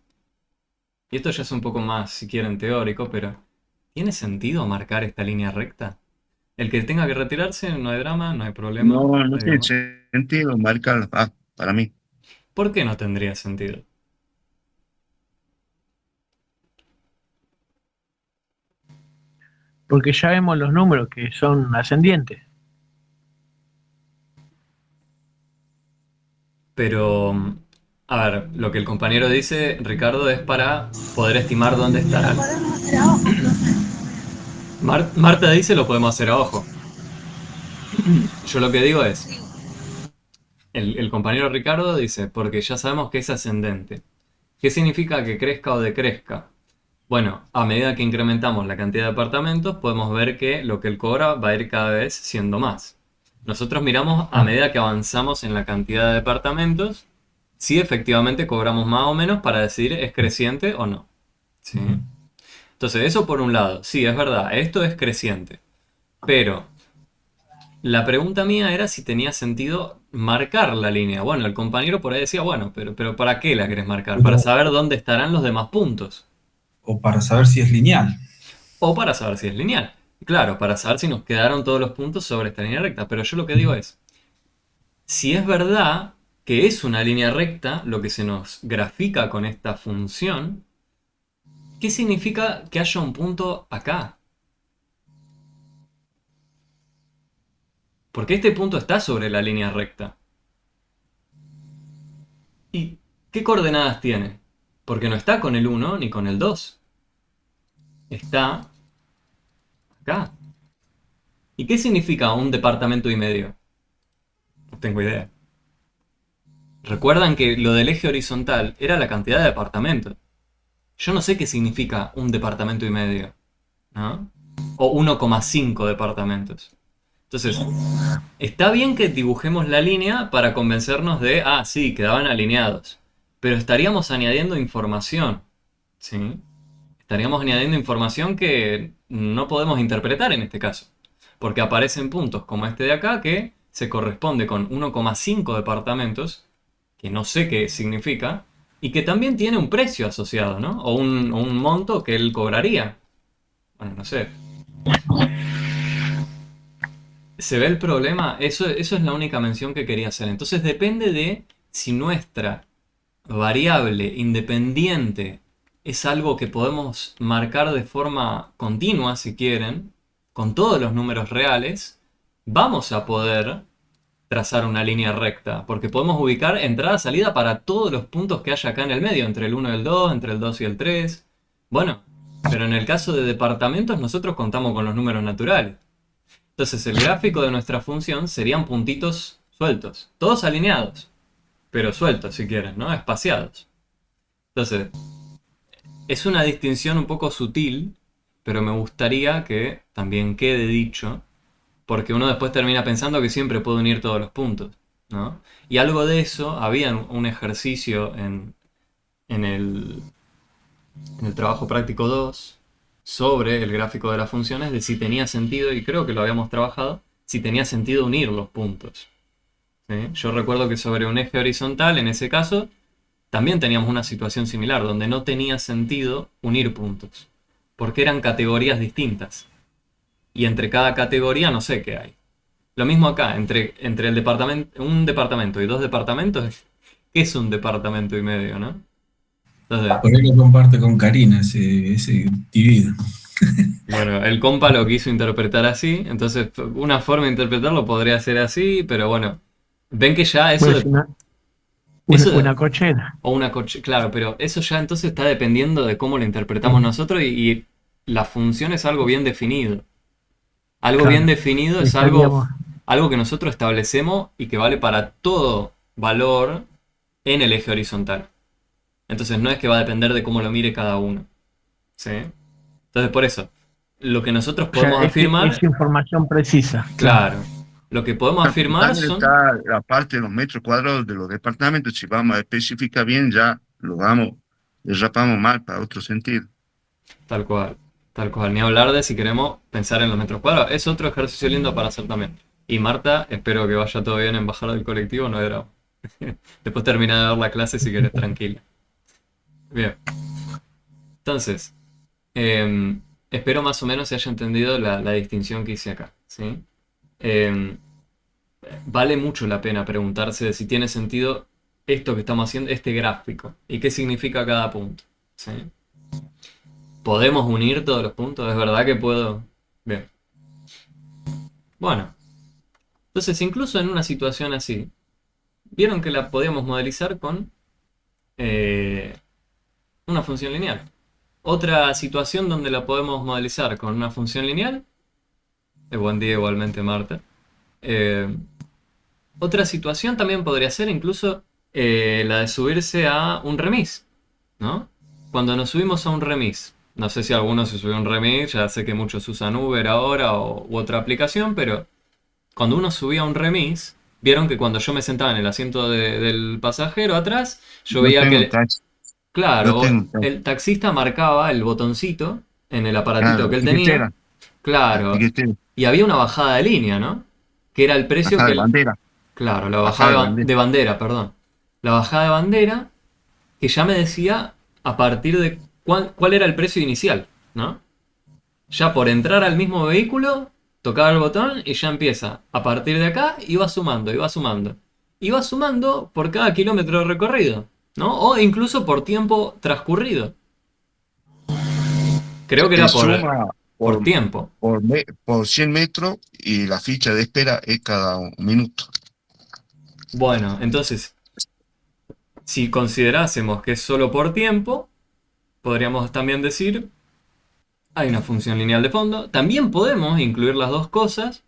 Y esto ya es un poco más, si quieren, teórico, pero ¿tiene sentido marcar esta línea recta? El que tenga que retirarse, no hay drama, no hay problema. No tiene sentido marcar para mí. ¿Por qué no tendría sentido? Porque ya vemos los números que son ascendientes. Pero, a ver, lo que el compañero dice, Ricardo, es para poder estimar dónde estarán. Marta dice lo podemos hacer a ojo. Yo lo que digo es, el compañero Ricardo dice, porque ya sabemos que es ascendente. ¿Qué significa que crezca o decrezca? Bueno, a medida que incrementamos la cantidad de departamentos, podemos ver que lo que él cobra va a ir cada vez siendo más. Nosotros miramos a medida que avanzamos en la cantidad de departamentos, si efectivamente cobramos más o menos para decir es creciente o no. ¿Sí? Entonces, eso por un lado, sí, es verdad, esto es creciente. Pero la pregunta mía era si tenía sentido marcar la línea. Bueno, el compañero por ahí decía, bueno, pero ¿para qué la querés marcar? Para saber dónde estarán los demás puntos. O para saber si es lineal. O para saber si es lineal. Claro, para saber si nos quedaron todos los puntos sobre esta línea recta. Pero yo lo que digo es, si es verdad que es una línea recta lo que se nos grafica con esta función, ¿qué significa que haya un punto acá? Porque este punto está sobre la línea recta. ¿Y qué coordenadas tiene? Porque no está con el 1 ni con el 2. Está acá. ¿Y qué significa un departamento y medio? No tengo idea. Recuerdan que lo del eje horizontal era la cantidad de departamentos. Yo no sé qué significa un departamento y medio, ¿no? O 1,5 departamentos. Entonces, está bien que dibujemos la línea para convencernos de, sí, quedaban alineados. Pero estaríamos añadiendo información, ¿sí? Estaríamos añadiendo información que no podemos interpretar en este caso. Porque aparecen puntos como este de acá que se corresponde con 1,5 departamentos, que no sé qué significa, y que también tiene un precio asociado, ¿no? O un monto que él cobraría. Bueno, no sé. ¿Se ve el problema? Eso es la única mención que quería hacer. Entonces depende de si nuestra variable independiente es algo que podemos marcar de forma continua, si quieren, con todos los números reales, vamos a poder trazar una línea recta, porque podemos ubicar entrada-salida para todos los puntos que haya acá en el medio, entre el 1 y el 2, entre el 2 y el 3. Bueno, pero en el caso de departamentos nosotros contamos con los números naturales. Entonces el gráfico de nuestra función serían puntitos sueltos, todos alineados, pero sueltos si quieren, ¿no? Espaciados. Entonces, es una distinción un poco sutil, pero me gustaría que también quede dicho, porque uno después termina pensando que siempre puede unir todos los puntos, ¿no? Y algo de eso, había un ejercicio en el trabajo práctico 2 sobre el gráfico de las funciones, de si tenía sentido, y creo que lo habíamos trabajado, si tenía sentido unir los puntos. ¿Sí? Yo recuerdo que sobre un eje horizontal, en ese caso, también teníamos una situación similar, donde no tenía sentido unir puntos, porque eran categorías distintas. Y entre cada categoría no sé qué hay. Lo mismo acá, entre el departamento, un departamento y dos departamentos, ¿qué es un departamento y medio, no? Entonces, Por ahí lo comparte con Karina, ese divido. bueno, el compa lo quiso interpretar así, entonces una forma de interpretarlo podría ser así, pero bueno, ven que ya eso... Pues eso una cochera. o una coche, claro, pero eso ya entonces está dependiendo de cómo lo interpretamos nosotros y la función es algo bien definido. Algo Claro. bien definido es Estaríamos- algo que nosotros establecemos y que vale para todo valor en el eje horizontal. Entonces no es que va a depender de cómo lo mire cada uno. ¿Sí? Entonces por eso, lo que nosotros O sea, podemos afirmar, es información precisa. claro, lo que podemos afirmar También son... está la parte de los metros cuadrados de los departamentos. Si vamos a especificar bien, ya le rapamos mal para otro sentido. Tal cual, tal cual. Ni hablar de si queremos pensar en los metros cuadrados. Es otro ejercicio lindo para hacer también. Y Marta, espero que vaya todo bien en bajar del colectivo, no era. Después termina de dar la clase si querés, tranquila. Bien. Entonces, espero más o menos se haya entendido la distinción que hice acá. ¿Sí? Em, vale mucho la pena preguntarse de si tiene sentido esto que estamos haciendo, este gráfico, y qué significa cada punto. ¿Sí? ¿Podemos unir todos los puntos? ¿Es verdad que puedo? Bien. Bueno, entonces incluso en una situación así, vieron que la podíamos modelizar con una función lineal. Otra situación donde la podemos modelizar con una función lineal. Buen día igualmente, Marta. Otra situación también podría ser incluso la de subirse a un remis, ¿no? Cuando nos subimos a un remis, no sé si alguno se subió a un remis, ya sé que muchos usan Uber ahora u otra aplicación, pero cuando uno subía a un remis, vieron que cuando yo me sentaba en el asiento del pasajero atrás, yo veía tengo que, taxi, yo claro, tengo taxi. el taxista marcaba el botoncito en el aparatito Claro, que él tiquetera, tenía, claro, tiquetera, y había una bajada de línea, ¿no? Que era el precio bajada que de él, bandera, claro, la bajada de bajada bandera. de bandera, perdón. La bajada de bandera que ya me decía a partir de cuál era el precio inicial, ¿no? Ya por entrar al mismo vehículo, tocaba el botón y ya empieza. A partir de acá iba sumando, iba sumando. Iba sumando por cada kilómetro recorrido, ¿no? O incluso por tiempo transcurrido. Creo que Te era suma por por, tiempo. por 100 metros y la ficha de espera es cada un minuto. Bueno, entonces, si considerásemos que es solo por tiempo, podríamos también decir, hay una función lineal de fondo. También podemos incluir las dos cosas,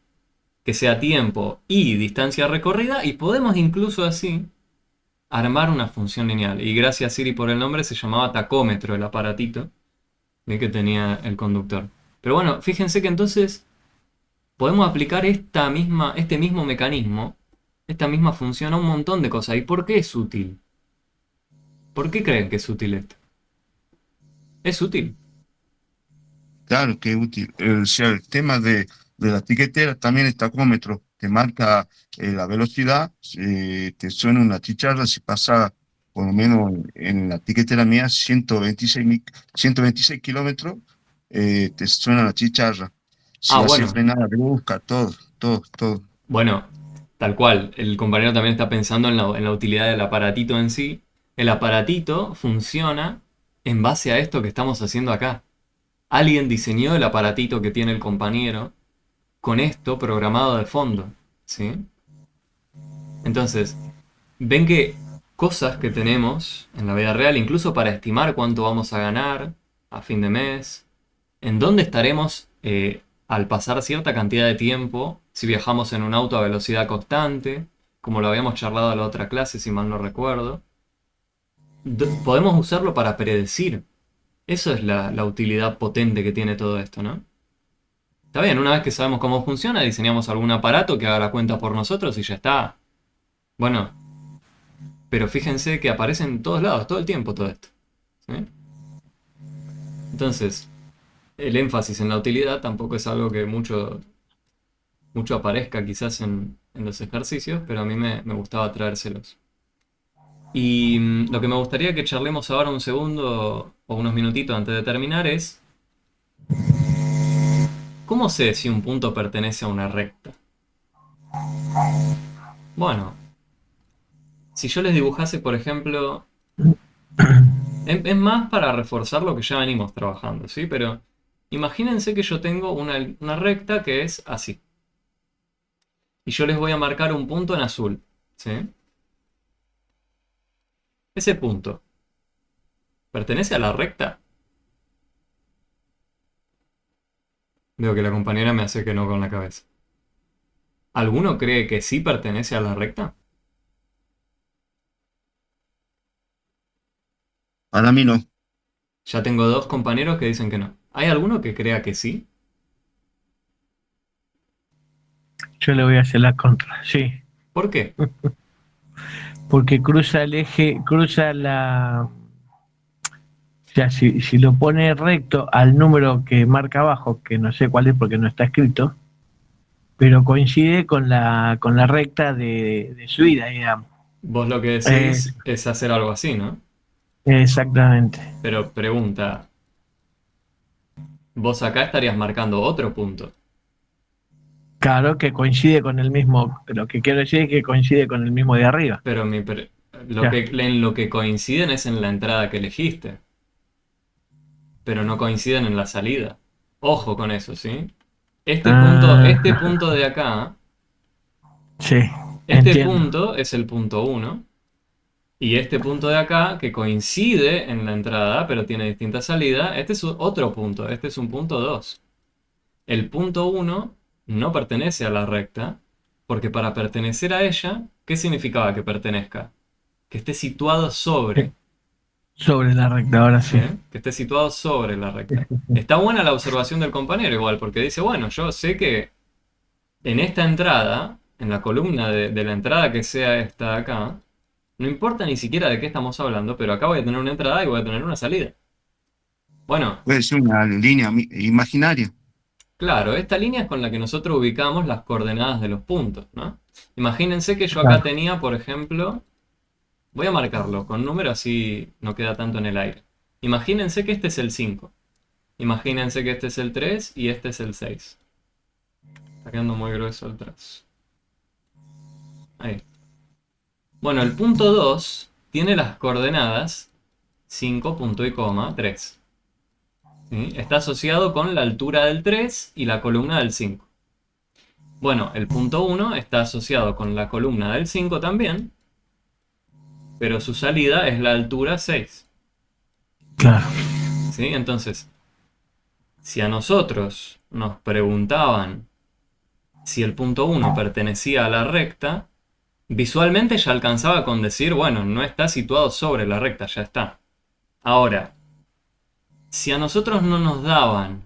que sea tiempo y distancia recorrida, y podemos incluso así armar una función lineal. Y gracias Siri por el nombre, se llamaba tacómetro el aparatito que tenía el conductor. Pero bueno, fíjense que entonces podemos aplicar este mismo mecanismo, esta misma función a un montón de cosas. ¿Y por qué es útil? ¿Por qué creen que es útil esto? Es útil. Claro que es útil. O sea, el tema de la tiquetera también el tacómetro te marca la velocidad, te suena una chicharra si pasa, por lo menos en la tiquetera mía, 126 kilómetros, te suena la chicharra. Si Ah, hace bueno. frenada brusca, todo, todo, todo. Bueno, tal cual. El compañero también está pensando en la utilidad del aparatito en sí. El aparatito funciona en base a esto que estamos haciendo acá. Alguien diseñó el aparatito que tiene el compañero con esto programado de fondo, ¿sí? Entonces, ven que cosas que tenemos en la vida real, incluso para estimar cuánto vamos a ganar a fin de mes, en dónde estaremos al pasar cierta cantidad de tiempo si viajamos en un auto a velocidad constante, como lo habíamos charlado en la otra clase, si mal no recuerdo. Podemos usarlo para predecir. Eso es la utilidad potente que tiene todo esto, ¿no? Está bien, una vez que sabemos cómo funciona, diseñamos algún aparato que haga la cuenta por nosotros y ya está. Bueno, pero fíjense que aparece en todos lados, todo el tiempo todo esto, ¿sí? Entonces, el énfasis en la utilidad tampoco es algo que mucho aparezca quizás en los ejercicios, pero a mí me gustaba traérselos. Y lo que me gustaría que charlemos ahora un segundo o unos minutitos antes de terminar es, ¿cómo sé si un punto pertenece a una recta? Bueno, si yo les dibujase, por ejemplo, es más para reforzar lo que ya venimos trabajando, ¿sí? Pero imagínense que yo tengo una recta que es así. Y yo les voy a marcar un punto en azul, ¿sí? Ese punto, ¿pertenece a la recta? Veo que la compañera me hace que no con la cabeza. ¿Alguno cree que sí pertenece a la recta? Para mí no. Ya tengo dos compañeros que dicen que no. ¿Hay alguno que crea que sí? Yo le voy a hacer la contra, sí. ¿Por qué? Porque cruza el eje, cruza la. O sea, si lo pone recto al número que marca abajo, que no sé cuál es porque no está escrito, pero coincide con la recta de subida, digamos. Vos lo que Eh, decís es hacer algo así, ¿no? exactamente. Pero pregunta, vos acá estarías marcando otro punto. Claro que coincide con el mismo, lo que quiero decir es que coincide con el mismo de arriba. Pero Ya. en lo que coinciden es en la entrada que elegiste, pero no coinciden en la salida. Ojo con eso, ¿sí? Este Ah, punto de acá, sí, este entiendo. punto es el punto uno. Y este punto de acá, que coincide en la entrada, pero tiene distinta salida, este es otro punto, este es un punto 2. El punto uno no pertenece a la recta, porque para pertenecer a ella, ¿qué significaba que pertenezca? Que esté situado sobre, Sobre la recta, ahora ¿sí? sí. Que esté situado sobre la recta. Está buena la observación del compañero igual, porque dice, bueno, yo sé que en esta entrada, en la columna de la entrada que sea esta de acá, no importa ni siquiera de qué estamos hablando, pero acá voy a tener una entrada y voy a tener una salida. Bueno, Puede ser una línea imaginaria. claro, esta línea es con la que nosotros ubicamos las coordenadas de los puntos, ¿no? Imagínense que yo acá Claro. tenía, por ejemplo, voy a marcarlo con número así no queda tanto en el aire. Imagínense que este es el 5. Imagínense que este es el 3 y este es el 6. Está quedando muy grueso el trazo. Ahí. Bueno, el punto 2 tiene las coordenadas 5 punto y coma 3. ¿Sí? Está asociado con la altura del 3 y la columna del 5. Bueno, el punto 1 está asociado con la columna del 5 también, pero su salida es la altura 6. Claro. ¿Sí? Entonces, si a nosotros nos preguntaban si el punto 1 pertenecía a la recta, visualmente ya alcanzaba con decir, bueno, no está situado sobre la recta, ya está. Ahora, si a nosotros no nos daban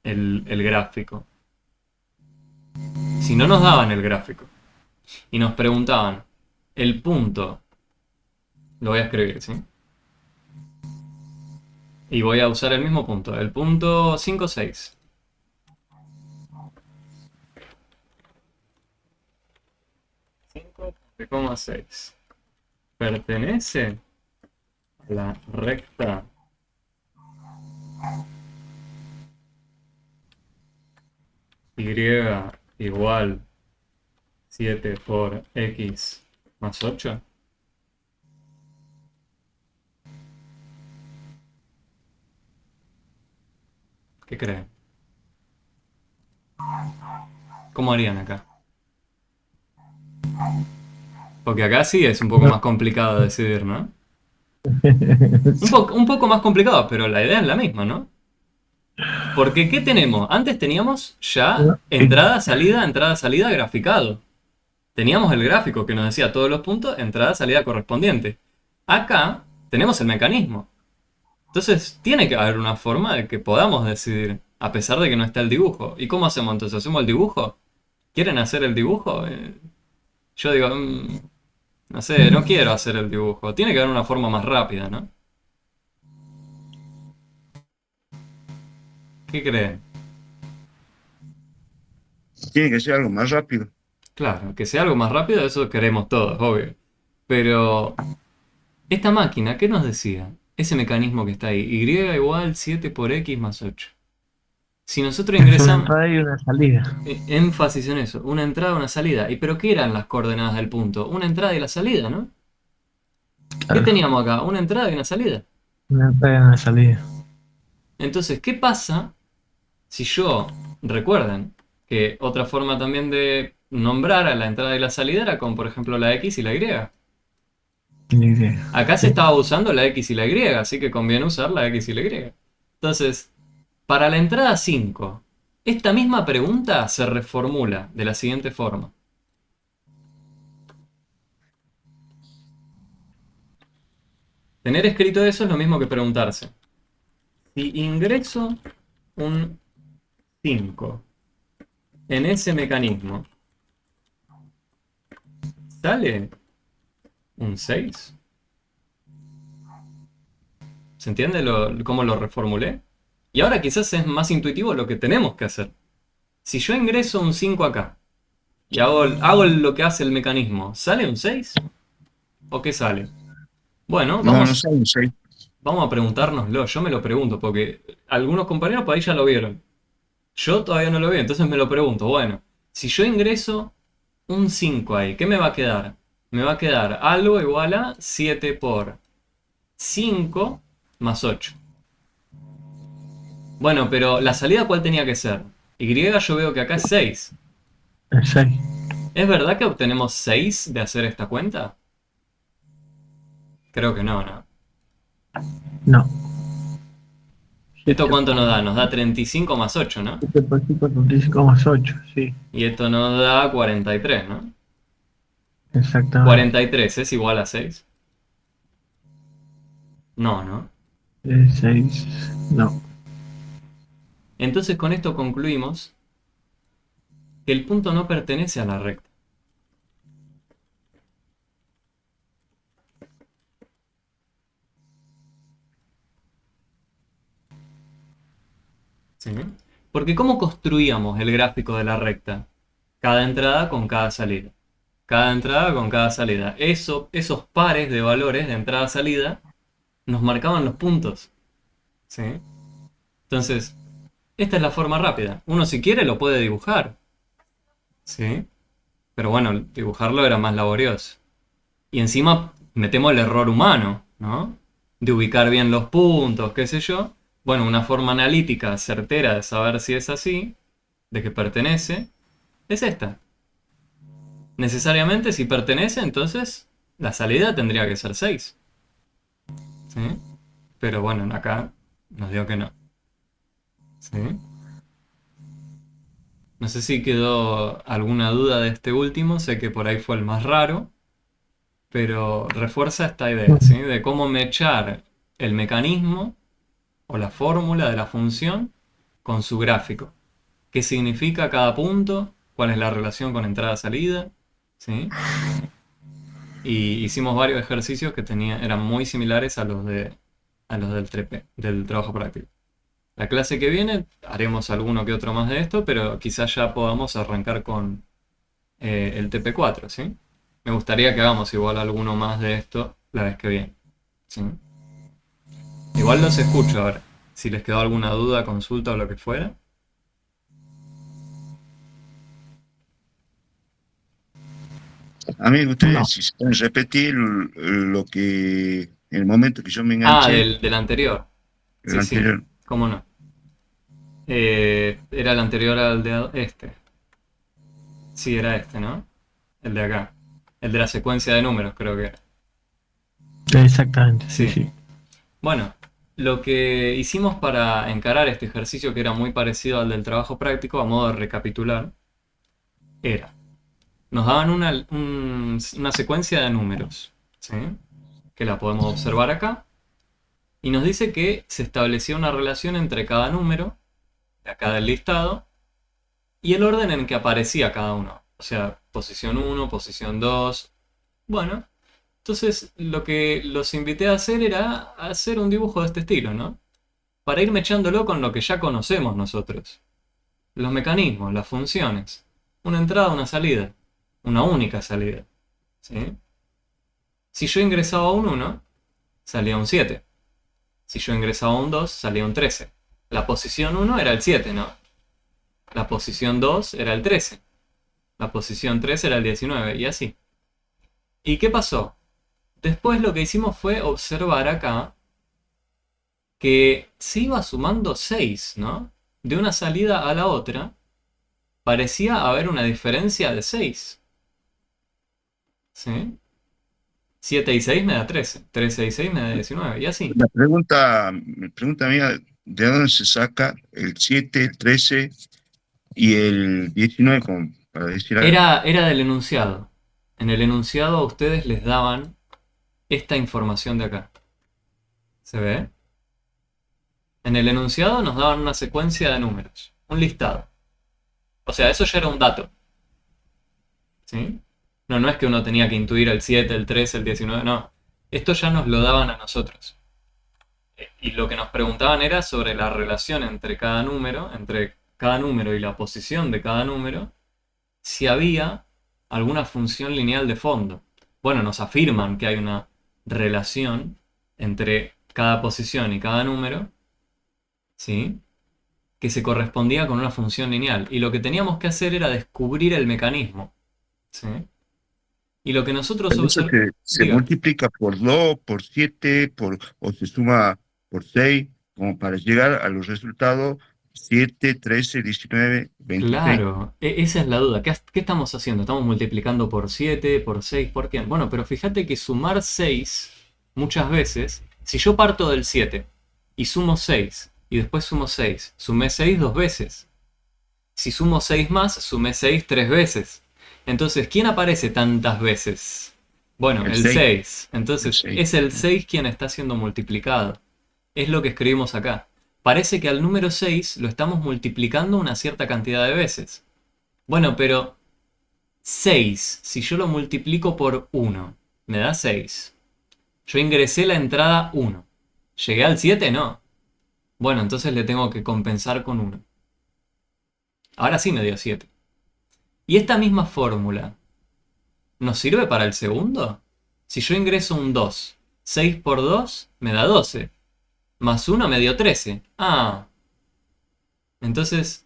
el gráfico, Si no nos daban el gráfico y nos preguntaban el punto, lo voy a escribir, ¿sí? Y voy a usar el mismo punto, el punto 5, 6. .6 pertenece a la recta y igual 7 por x más 8. ¿Qué creen? ¿Cómo harían acá? Porque acá sí es un poco más complicado decidir, ¿no? Un poco más complicado, pero la idea es la misma, ¿no? Porque ¿qué tenemos? Antes teníamos ya entrada, salida graficado. Teníamos el gráfico que nos decía todos los puntos, entrada, salida correspondiente. Acá tenemos el mecanismo. Entonces tiene que haber una forma de que podamos decidir, a pesar de que no está el dibujo. ¿Y cómo hacemos entonces? ¿Hacemos el dibujo? ¿Quieren hacer el dibujo? Yo digo, no sé, no quiero hacer el dibujo. Tiene que haber una forma más rápida, ¿no? ¿Qué creen? Tiene que ser algo más rápido. Claro, que sea algo más rápido, eso queremos todos, obvio. Pero esta máquina, ¿qué nos decía? Ese mecanismo que está ahí, y igual 7 por x más 8. Si nosotros Es una ingresamos... entrada y una salida. Énfasis en eso, una entrada, una salida. ¿Pero qué eran las coordenadas del punto? Una entrada y la salida, ¿no? ¿Qué Claro. teníamos acá? Una entrada y una salida. Una entrada y una salida. Entonces, ¿qué pasa si yo, recuerden, que otra forma también de nombrar a la entrada y la salida era con, por ejemplo, la X y la Y? Ni idea. Acá se estaba usando la X y la Y, así que conviene usar la X y la Y. Entonces, para la entrada 5, esta misma pregunta se reformula de la siguiente forma. Tener escrito eso es lo mismo que preguntarse: si ingreso un 5 en ese mecanismo, ¿sale un 6? ¿Se entiende cómo lo reformulé? Y ahora quizás es más intuitivo lo que tenemos que hacer. Si yo ingreso un 5 acá y hago lo que hace el mecanismo, ¿sale un 6? ¿O qué sale? Bueno, No, no sé, no sé. vamos a preguntárnoslo. Yo me lo pregunto porque algunos compañeros por ahí ya lo vieron. Yo todavía no lo vi, entonces me lo pregunto. Bueno, si yo ingreso un 5 ahí, ¿qué me va a quedar? Me va a quedar algo igual a 7 por 5 más 8. Bueno, pero la salida ¿cuál tenía que ser? Y yo veo que acá es 6. El 6. ¿Es verdad que obtenemos 6 de hacer esta cuenta? Creo que no, ¿no? No. ¿Esto cuánto nos da? Nos da 35 más 8, ¿no? 7 por 5, 35 más 8, sí. Y esto nos da 43, ¿no? Exactamente. 43 es igual a 6. No, ¿no? El 6, no. Entonces con esto concluimos que el punto no pertenece a la recta. ¿Sí? Porque ¿cómo construíamos el gráfico de la recta? Cada entrada con cada salida. Cada entrada con cada salida. Esos pares de valores de entrada-salida nos marcaban los puntos. ¿Sí? Entonces, esta es la forma rápida. Uno si quiere lo puede dibujar. ¿Sí? Pero bueno, dibujarlo era más laborioso. Y encima metemos el error humano, ¿no? De ubicar bien los puntos, qué sé yo. Bueno, una forma analítica certera de saber si es así, de que pertenece, es esta. Necesariamente si pertenece, entonces la salida tendría que ser 6. ¿Sí? Pero bueno, acá nos dio que no. ¿Sí? No sé si quedó alguna duda de este último, sé que por ahí fue el más raro, pero refuerza esta idea, ¿sí? De cómo mechar el mecanismo o la fórmula de la función con su gráfico. ¿Qué significa cada punto? cuál es la relación con entrada-salida, ¿sí? Y hicimos varios ejercicios que eran muy similares a los del trabajo práctico. La clase que viene haremos alguno que otro más de esto, pero quizás ya podamos arrancar con el TP4, ¿sí? Me gustaría que hagamos igual alguno más de esto la vez que viene, ¿sí? Igual los escucho ahora. Si les quedó alguna duda, consulta o lo que fuera. A mí me gustaría, No. si se puede repetir lo que, en el momento que yo me Ah, enganché, del anterior. el Sí, sí, anterior. cómo no. Era el anterior al de este. Sí, era este, ¿no? El de acá. El de la secuencia de números, creo que era. Exactamente, sí, Sí. sí. Bueno, lo que hicimos para encarar este ejercicio, que era muy parecido al del trabajo práctico, a modo de recapitular, era, nos daban una secuencia de números, ¿sí? Que la podemos observar acá, y nos dice que se establecía una relación entre cada número, de acá del listado, y el orden en que aparecía cada uno. O sea, posición 1, posición 2. Bueno, entonces lo que los invité a hacer era hacer un dibujo de este estilo, ¿no? Para ir mechándolo con lo que ya conocemos nosotros. Los mecanismos, las funciones. Una entrada, una salida. Una única salida. ¿Sí? Si yo ingresaba un 1, salía un 7. Si yo ingresaba un 2, salía un 13. La posición 1 era el 7, ¿no? La posición 2 era el 13. La posición 3 era el 19, y así. ¿Y qué pasó? Después lo que hicimos fue observar acá que se iba sumando 6, ¿no? De una salida a la otra, parecía haber una diferencia de 6. ¿Sí? 7 y 6 me da 13. 13 y 6 me da 19, y así. La pregunta mía, ¿de dónde se saca el 7, el 13 y el 19, como para decir algo? Era del enunciado. En el enunciado a ustedes les daban esta información de acá. ¿Se ve? En el enunciado nos daban una secuencia de números, un listado. O sea, eso ya era un dato. ¿Sí? No es que uno tenía que intuir el 7, el 13, el 19, no. Esto ya nos lo daban a nosotros. Y lo que nos preguntaban era sobre la relación entre cada número y la posición de cada número, si había alguna función lineal de fondo. Bueno, nos afirman que hay una relación entre cada posición y cada número, ¿sí? Que se correspondía con una función lineal. Y lo que teníamos que hacer era descubrir el mecanismo, ¿sí? Y lo que nosotros Pero eso observamos... se multiplica por 2, por 7, o se suma por 6, como para llegar a los resultados 7, 13, 19, 26. Claro, esa es la duda. ¿Qué estamos haciendo? ¿Estamos multiplicando por 7, por 6, por qué? Bueno, pero fíjate que sumar 6, muchas veces, si yo parto del 7 y sumo 6, y después sumo 6, sumé 6 dos veces. Si sumo 6 más, sumé 6 tres veces. Entonces, ¿quién aparece tantas veces? Bueno, El el 6. 6. Entonces, El 6. es el 6 quien está siendo multiplicado. Es lo que escribimos acá. Parece que al número 6 lo estamos multiplicando una cierta cantidad de veces. Bueno, pero 6, si yo lo multiplico por 1, me da 6. Yo ingresé la entrada 1. ¿Llegué al 7? No. Bueno, entonces le tengo que compensar con 1. Ahora sí me dio 7. ¿Y esta misma fórmula nos sirve para el segundo? Si yo ingreso un 2, 6 por 2 me da 12. Más 1 me dio 13. Ah. Entonces,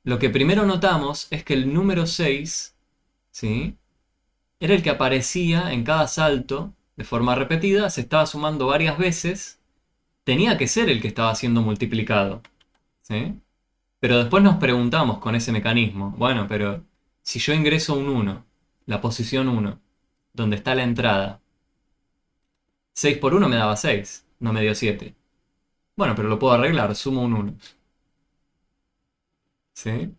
lo que primero notamos es que el número 6, ¿sí? Era el que aparecía en cada salto de forma repetida, se estaba sumando varias veces, tenía que ser el que estaba siendo multiplicado, ¿sí? Pero después nos preguntamos con ese mecanismo, bueno, pero si yo ingreso un 1, la posición 1, donde está la entrada, 6 por 1 me daba 6, no me dio 7. Bueno, pero lo puedo arreglar, sumo un 1. ¿Sí?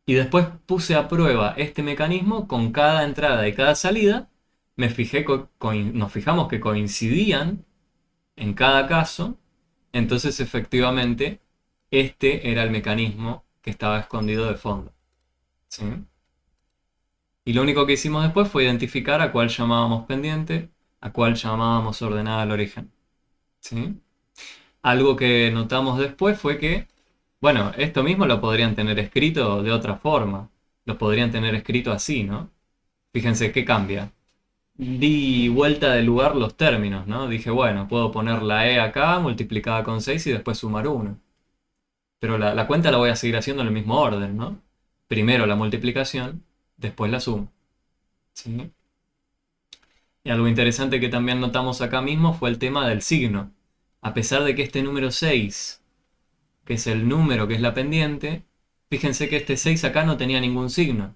Y después puse a prueba este mecanismo con cada entrada y cada salida. Nos fijamos que coincidían en cada caso. Entonces, efectivamente, este era el mecanismo que estaba escondido de fondo. ¿sí? Y lo único que hicimos después fue identificar a cuál llamábamos pendiente, a cuál llamábamos ordenada al origen, ¿sí? Algo que notamos después fue que, bueno, esto mismo lo podrían tener escrito de otra forma. Lo podrían tener escrito así, ¿no? Fíjense qué cambia. Di vuelta de lugar los términos, ¿no? Dije, bueno, puedo poner la E acá multiplicada con 6 y después sumar 1. Pero la cuenta la voy a seguir haciendo en el mismo orden, ¿no? Primero la multiplicación, después la suma, ¿sí? Y algo interesante que también notamos acá mismo fue el tema del signo. A pesar de que este número 6, que es el número que es la pendiente, fíjense que este 6 acá no tenía ningún signo.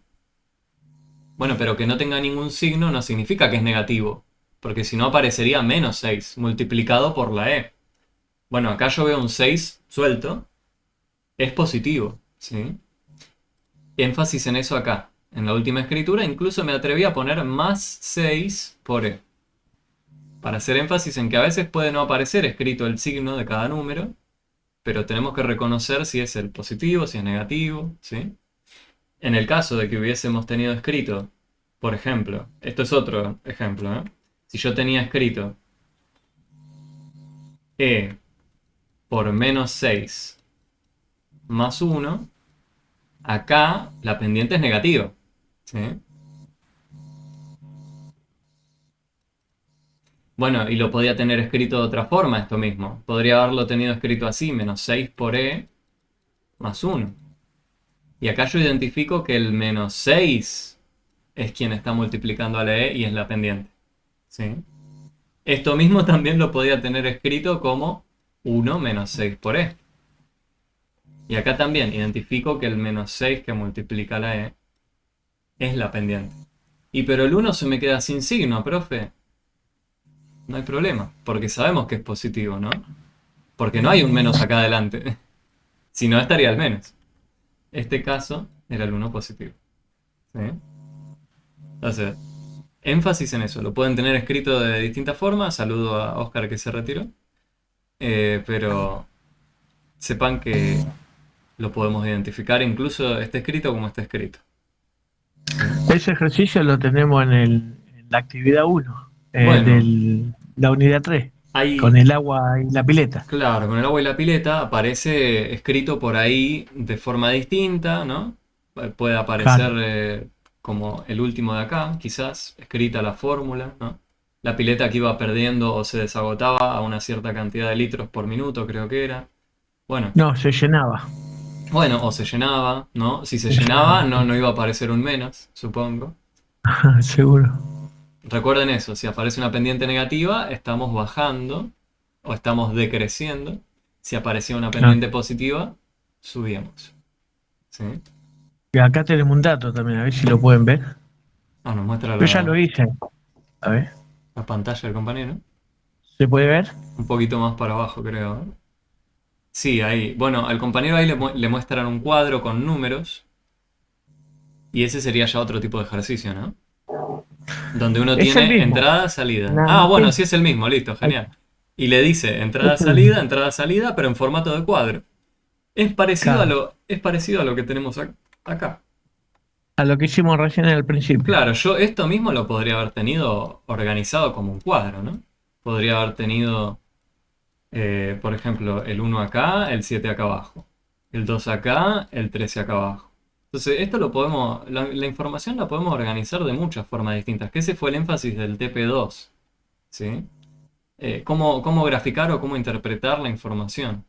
Bueno, pero que no tenga ningún signo no significa que es negativo, porque si no aparecería menos 6 multiplicado por la E. Bueno, acá yo veo un 6 suelto, es positivo, ¿sí? Énfasis en eso acá. En la última escritura incluso me atreví a poner más 6 por E. Para hacer énfasis en que a veces puede no aparecer escrito el signo de cada número, pero tenemos que reconocer si es el positivo, si es negativo, ¿sí? En el caso de que hubiésemos tenido escrito, por ejemplo, esto es otro ejemplo, ¿eh? Si yo tenía escrito E por menos 6 más 1, acá la pendiente es negativa, ¿sí? Bueno, y lo podía tener escrito de otra forma esto mismo. Podría haberlo tenido escrito así, menos 6 por E más 1. Y acá yo identifico que el menos 6 es quien está multiplicando a la E y es la pendiente, ¿sí? Esto mismo también lo podía tener escrito como 1 menos 6 por E. Y acá también identifico que el menos 6 que multiplica la E es la pendiente. Y pero el 1 se me queda sin signo, profe. No hay problema, porque sabemos que es positivo, ¿no? Porque no hay un menos acá adelante. Si no, estaría el menos. Este caso era el 1 positivo, ¿sí? Entonces, énfasis en eso. Lo pueden tener escrito de distintas formas. Saludo a Oscar que se retiró. Pero sepan que lo podemos identificar, incluso esté escrito como está escrito. Ese ejercicio lo tenemos en la actividad 1 Bueno. de la unidad 3, Ahí, con el agua y la pileta. claro, con el agua y la pileta aparece escrito por ahí de forma distinta, ¿no? Puede aparecer Claro. como el último de acá, quizás, escrita la fórmula, ¿no? La pileta que iba perdiendo o se desagotaba a una cierta cantidad de litros por minuto, creo que era. Bueno, No, se llenaba. bueno, o se llenaba, ¿no? Si se Se llenaba, llenaba. no iba a aparecer un menos, supongo. Seguro. Recuerden eso, si aparece una pendiente negativa, estamos bajando o estamos decreciendo. Si aparecía una pendiente positiva, subíamos, ¿sí? Y acá tenemos un dato también, a ver si lo pueden ver. Ah, nos muestra Yo ya lo hice. A ver, la pantalla del compañero. ¿se puede ver? Un poquito más para abajo, creo, ¿eh? Sí, ahí. Bueno, al compañero ahí le muestran un cuadro con números. Y ese sería ya otro tipo de ejercicio, ¿no? Donde uno Es el tiene mismo. entrada, salida. Nada, Ah, bueno, sí. sí es el mismo, listo, genial. Y le dice entrada, salida, pero en formato de cuadro. Es parecido Claro. es parecido a lo que tenemos acá. A lo que hicimos recién en el principio. Claro, yo esto mismo lo podría haber tenido organizado como un cuadro, ¿no? Podría haber tenido, por ejemplo, el 1 acá, el 7 acá abajo. El 2 acá, el 13 acá abajo. Entonces, esto lo podemos, la información la podemos organizar de muchas formas distintas, que ese fue el énfasis del TP2, ¿sí? Cómo graficar o cómo interpretar la información.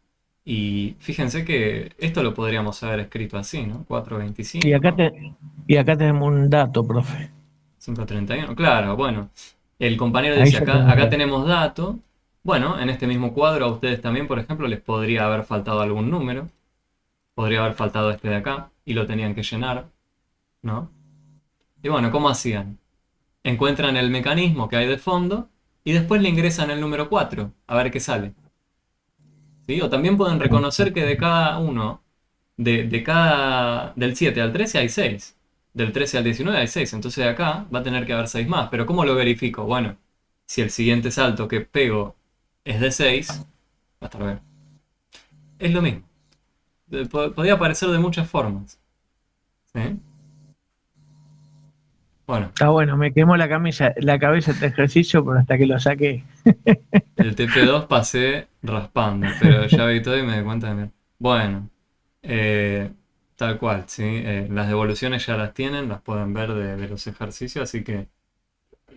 Y fíjense que esto lo podríamos haber escrito así, ¿no? 425, Y acá tenemos un dato, profe. 531. Claro, bueno. El compañero Ahí dice, ya acá tenemos. tenemos dato. Bueno, en este mismo cuadro a ustedes también, por ejemplo, les podría haber faltado algún número. Podría haber faltado este de acá y lo tenían que llenar, ¿no? Y bueno, ¿cómo hacían? Encuentran el mecanismo que hay de fondo y después le ingresan el número 4 a ver qué sale. ¿Sí? O también pueden reconocer que de cada uno, del 7 al 13 hay 6. Del 13 al 19 hay 6. Entonces acá va a tener que haber 6 más. Pero ¿cómo lo verifico? Bueno, si el siguiente salto que pego es de 6, va a estar bien. Es lo mismo. Podría aparecer de muchas formas, ¿sí? Bueno, Está bueno, me quemó la cabeza este ejercicio, pero hasta que lo saqué. el TP2 pasé raspando, pero ya vi todo y me di cuenta de mí. Bueno, eh, tal cual, ¿sí? Las devoluciones ya las tienen, las pueden ver de los ejercicios, así que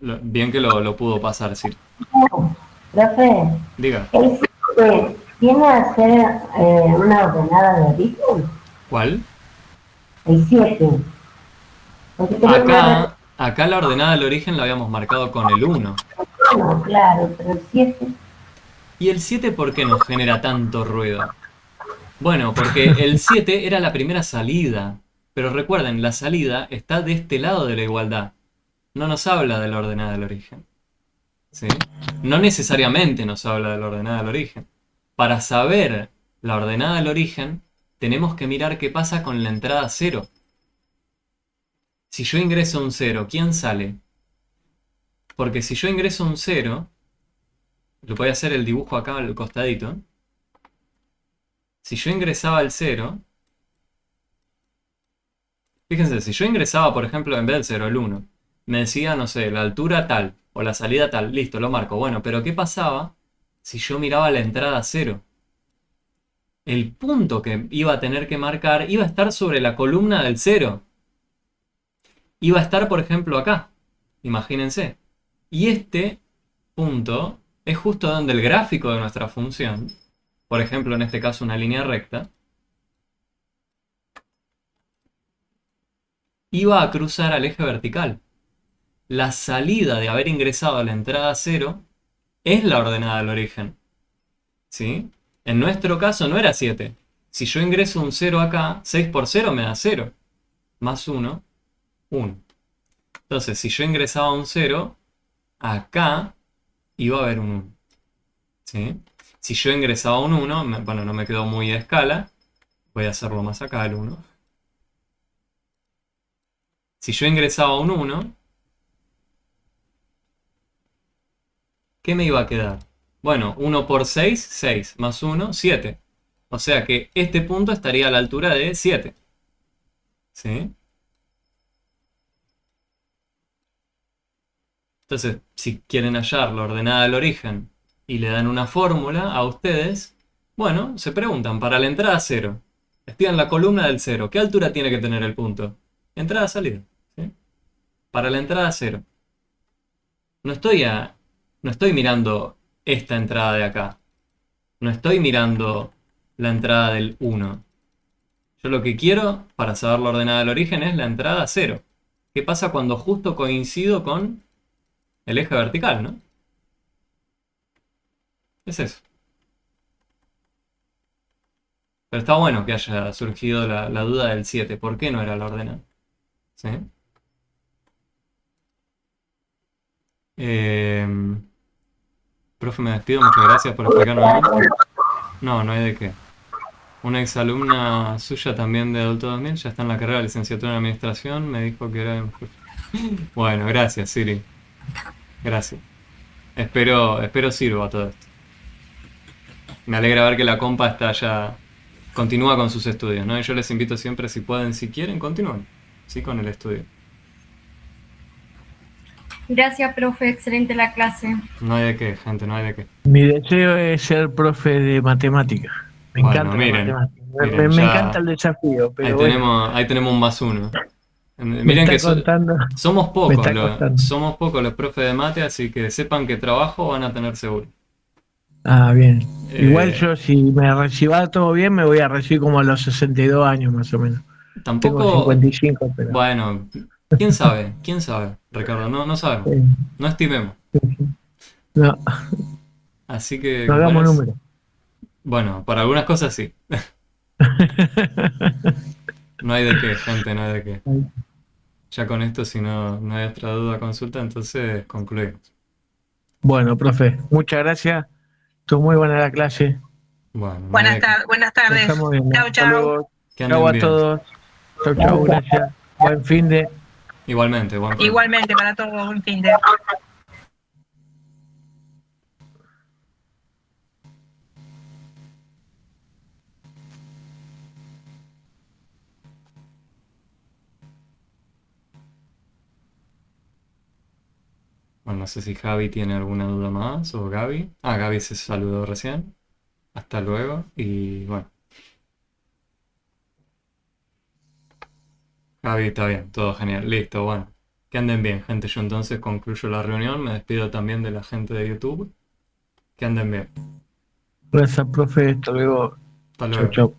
bien que lo pudo pasar, sí. Profe, Diga, ¿el 7 viene a ser una ordenada de origen? ¿cuál? El 7. Porque tenemos una Acá la ordenada del origen la habíamos marcado con el 1. retorno, claro, pero el 7, ¿Y el 7 por qué nos genera tanto ruido? Bueno, porque el 7 era la primera salida. Pero recuerden, la salida está de este lado de la igualdad. No nos habla de la ordenada del origen. ¿Sí? No necesariamente nos habla de la ordenada del origen. Para saber la ordenada del origen, tenemos que mirar qué pasa con la entrada 0. Si yo ingreso un 0, ¿quién sale? Porque si yo ingreso un 0, lo voy a hacer el dibujo acá al costadito. Si yo ingresaba el 0, fíjense, si yo ingresaba, por ejemplo, en vez del 0, el 1, me decía, no sé, la altura tal o la salida tal, listo, lo marco. Bueno, pero ¿qué pasaba si yo miraba la entrada 0? El punto que iba a tener que marcar iba a estar sobre la columna del 0. Iba a estar, por ejemplo, acá. Imagínense. Y este punto es justo donde el gráfico de nuestra función, por ejemplo, en este caso una línea recta, iba a cruzar al eje vertical. La salida de haber ingresado a la entrada 0 es la ordenada del origen. ¿Sí? En nuestro caso no era 7. Si yo ingreso un 0 acá, 6 por 0 me da 0. Más 1, 1. Entonces, si yo ingresaba un 0, acá iba a haber un 1. ¿Sí? Si yo ingresaba un 1, bueno, no me quedó muy de escala. Voy a hacerlo más acá, el 1. Si yo ingresaba un 1, ¿qué me iba a quedar? Bueno, 1 por 6, 6. Más 1, 7. O sea que este punto estaría a la altura de 7. ¿Sí? Entonces, si quieren hallar la ordenada del origen y le dan una fórmula a ustedes, bueno, se preguntan, para la entrada 0, estoy en la columna del 0, ¿qué altura tiene que tener el punto? Entrada-salida. ¿Sí? Para la entrada 0. No estoy, no estoy mirando esta entrada de acá. No estoy mirando la entrada del 1. Yo lo que quiero, para saber la ordenada del origen, es la entrada 0. ¿Qué pasa cuando justo coincido con el eje vertical, no? Es eso. Pero está bueno que haya surgido la duda del 7. ¿Por qué no era la ordenada? ¿Sí? Profe, me despido. Muchas gracias por explicarme bien. No, no hay de qué. Una exalumna suya también de Adulto 2000 ya está en la carrera de licenciatura en Administración. Me dijo que era... Bueno, gracias, Siri. Gracias. Espero sirva todo esto. Me alegra ver que la compa está ya... Continúa con sus estudios, ¿no? Y yo les invito siempre, si pueden, si quieren, continúen. Sí, con el estudio. Gracias, profe, excelente la clase. No hay de qué, gente, no hay de qué. Mi deseo es ser profe de matemáticas. Me Bueno, encanta la miren, matemática. miren, Me encanta ya el desafío, pero bueno, ahí tenemos un más uno. me Miren que está costando, somos me pocos, está costando. somos pocos los profes de mate, así que sepan que trabajo van a tener seguro. Ah, bien. Igual Eh, yo, si me reciba todo bien, me voy a recibir como a los 62 años más o menos. Tengo Tampoco, 55, pero... bueno, quién sabe, Ricardo, no, no sabemos, eh, no estimemos. no, Así que, no ¿qué hagamos parece? números. Bueno, para algunas cosas sí. No hay de qué, gente, no hay de qué. Ya con esto, si no hay otra duda, consulta, entonces concluimos. Bueno, profe, muchas gracias. Estuvo muy buena la clase. Bueno, no hay Buenas de qué. tardes, buenas Nos tardes. estamos viendo. Chao, Hasta chao. luego. Que Chau anden a bien. todos. Chau, chau, gracias. Buen fin de... Igualmente, buen fin. Igualmente para todos, un fin de... Bueno, no sé si Javi tiene alguna duda más o Gaby. Ah, Gaby se saludó recién. Hasta luego y bueno. Javi está bien, todo genial. Listo, bueno. Que anden bien, gente. Yo entonces concluyo la reunión. Me despido también de la gente de YouTube. Que anden bien. Gracias, profe. Hasta luego. Hasta Chau, luego. chau.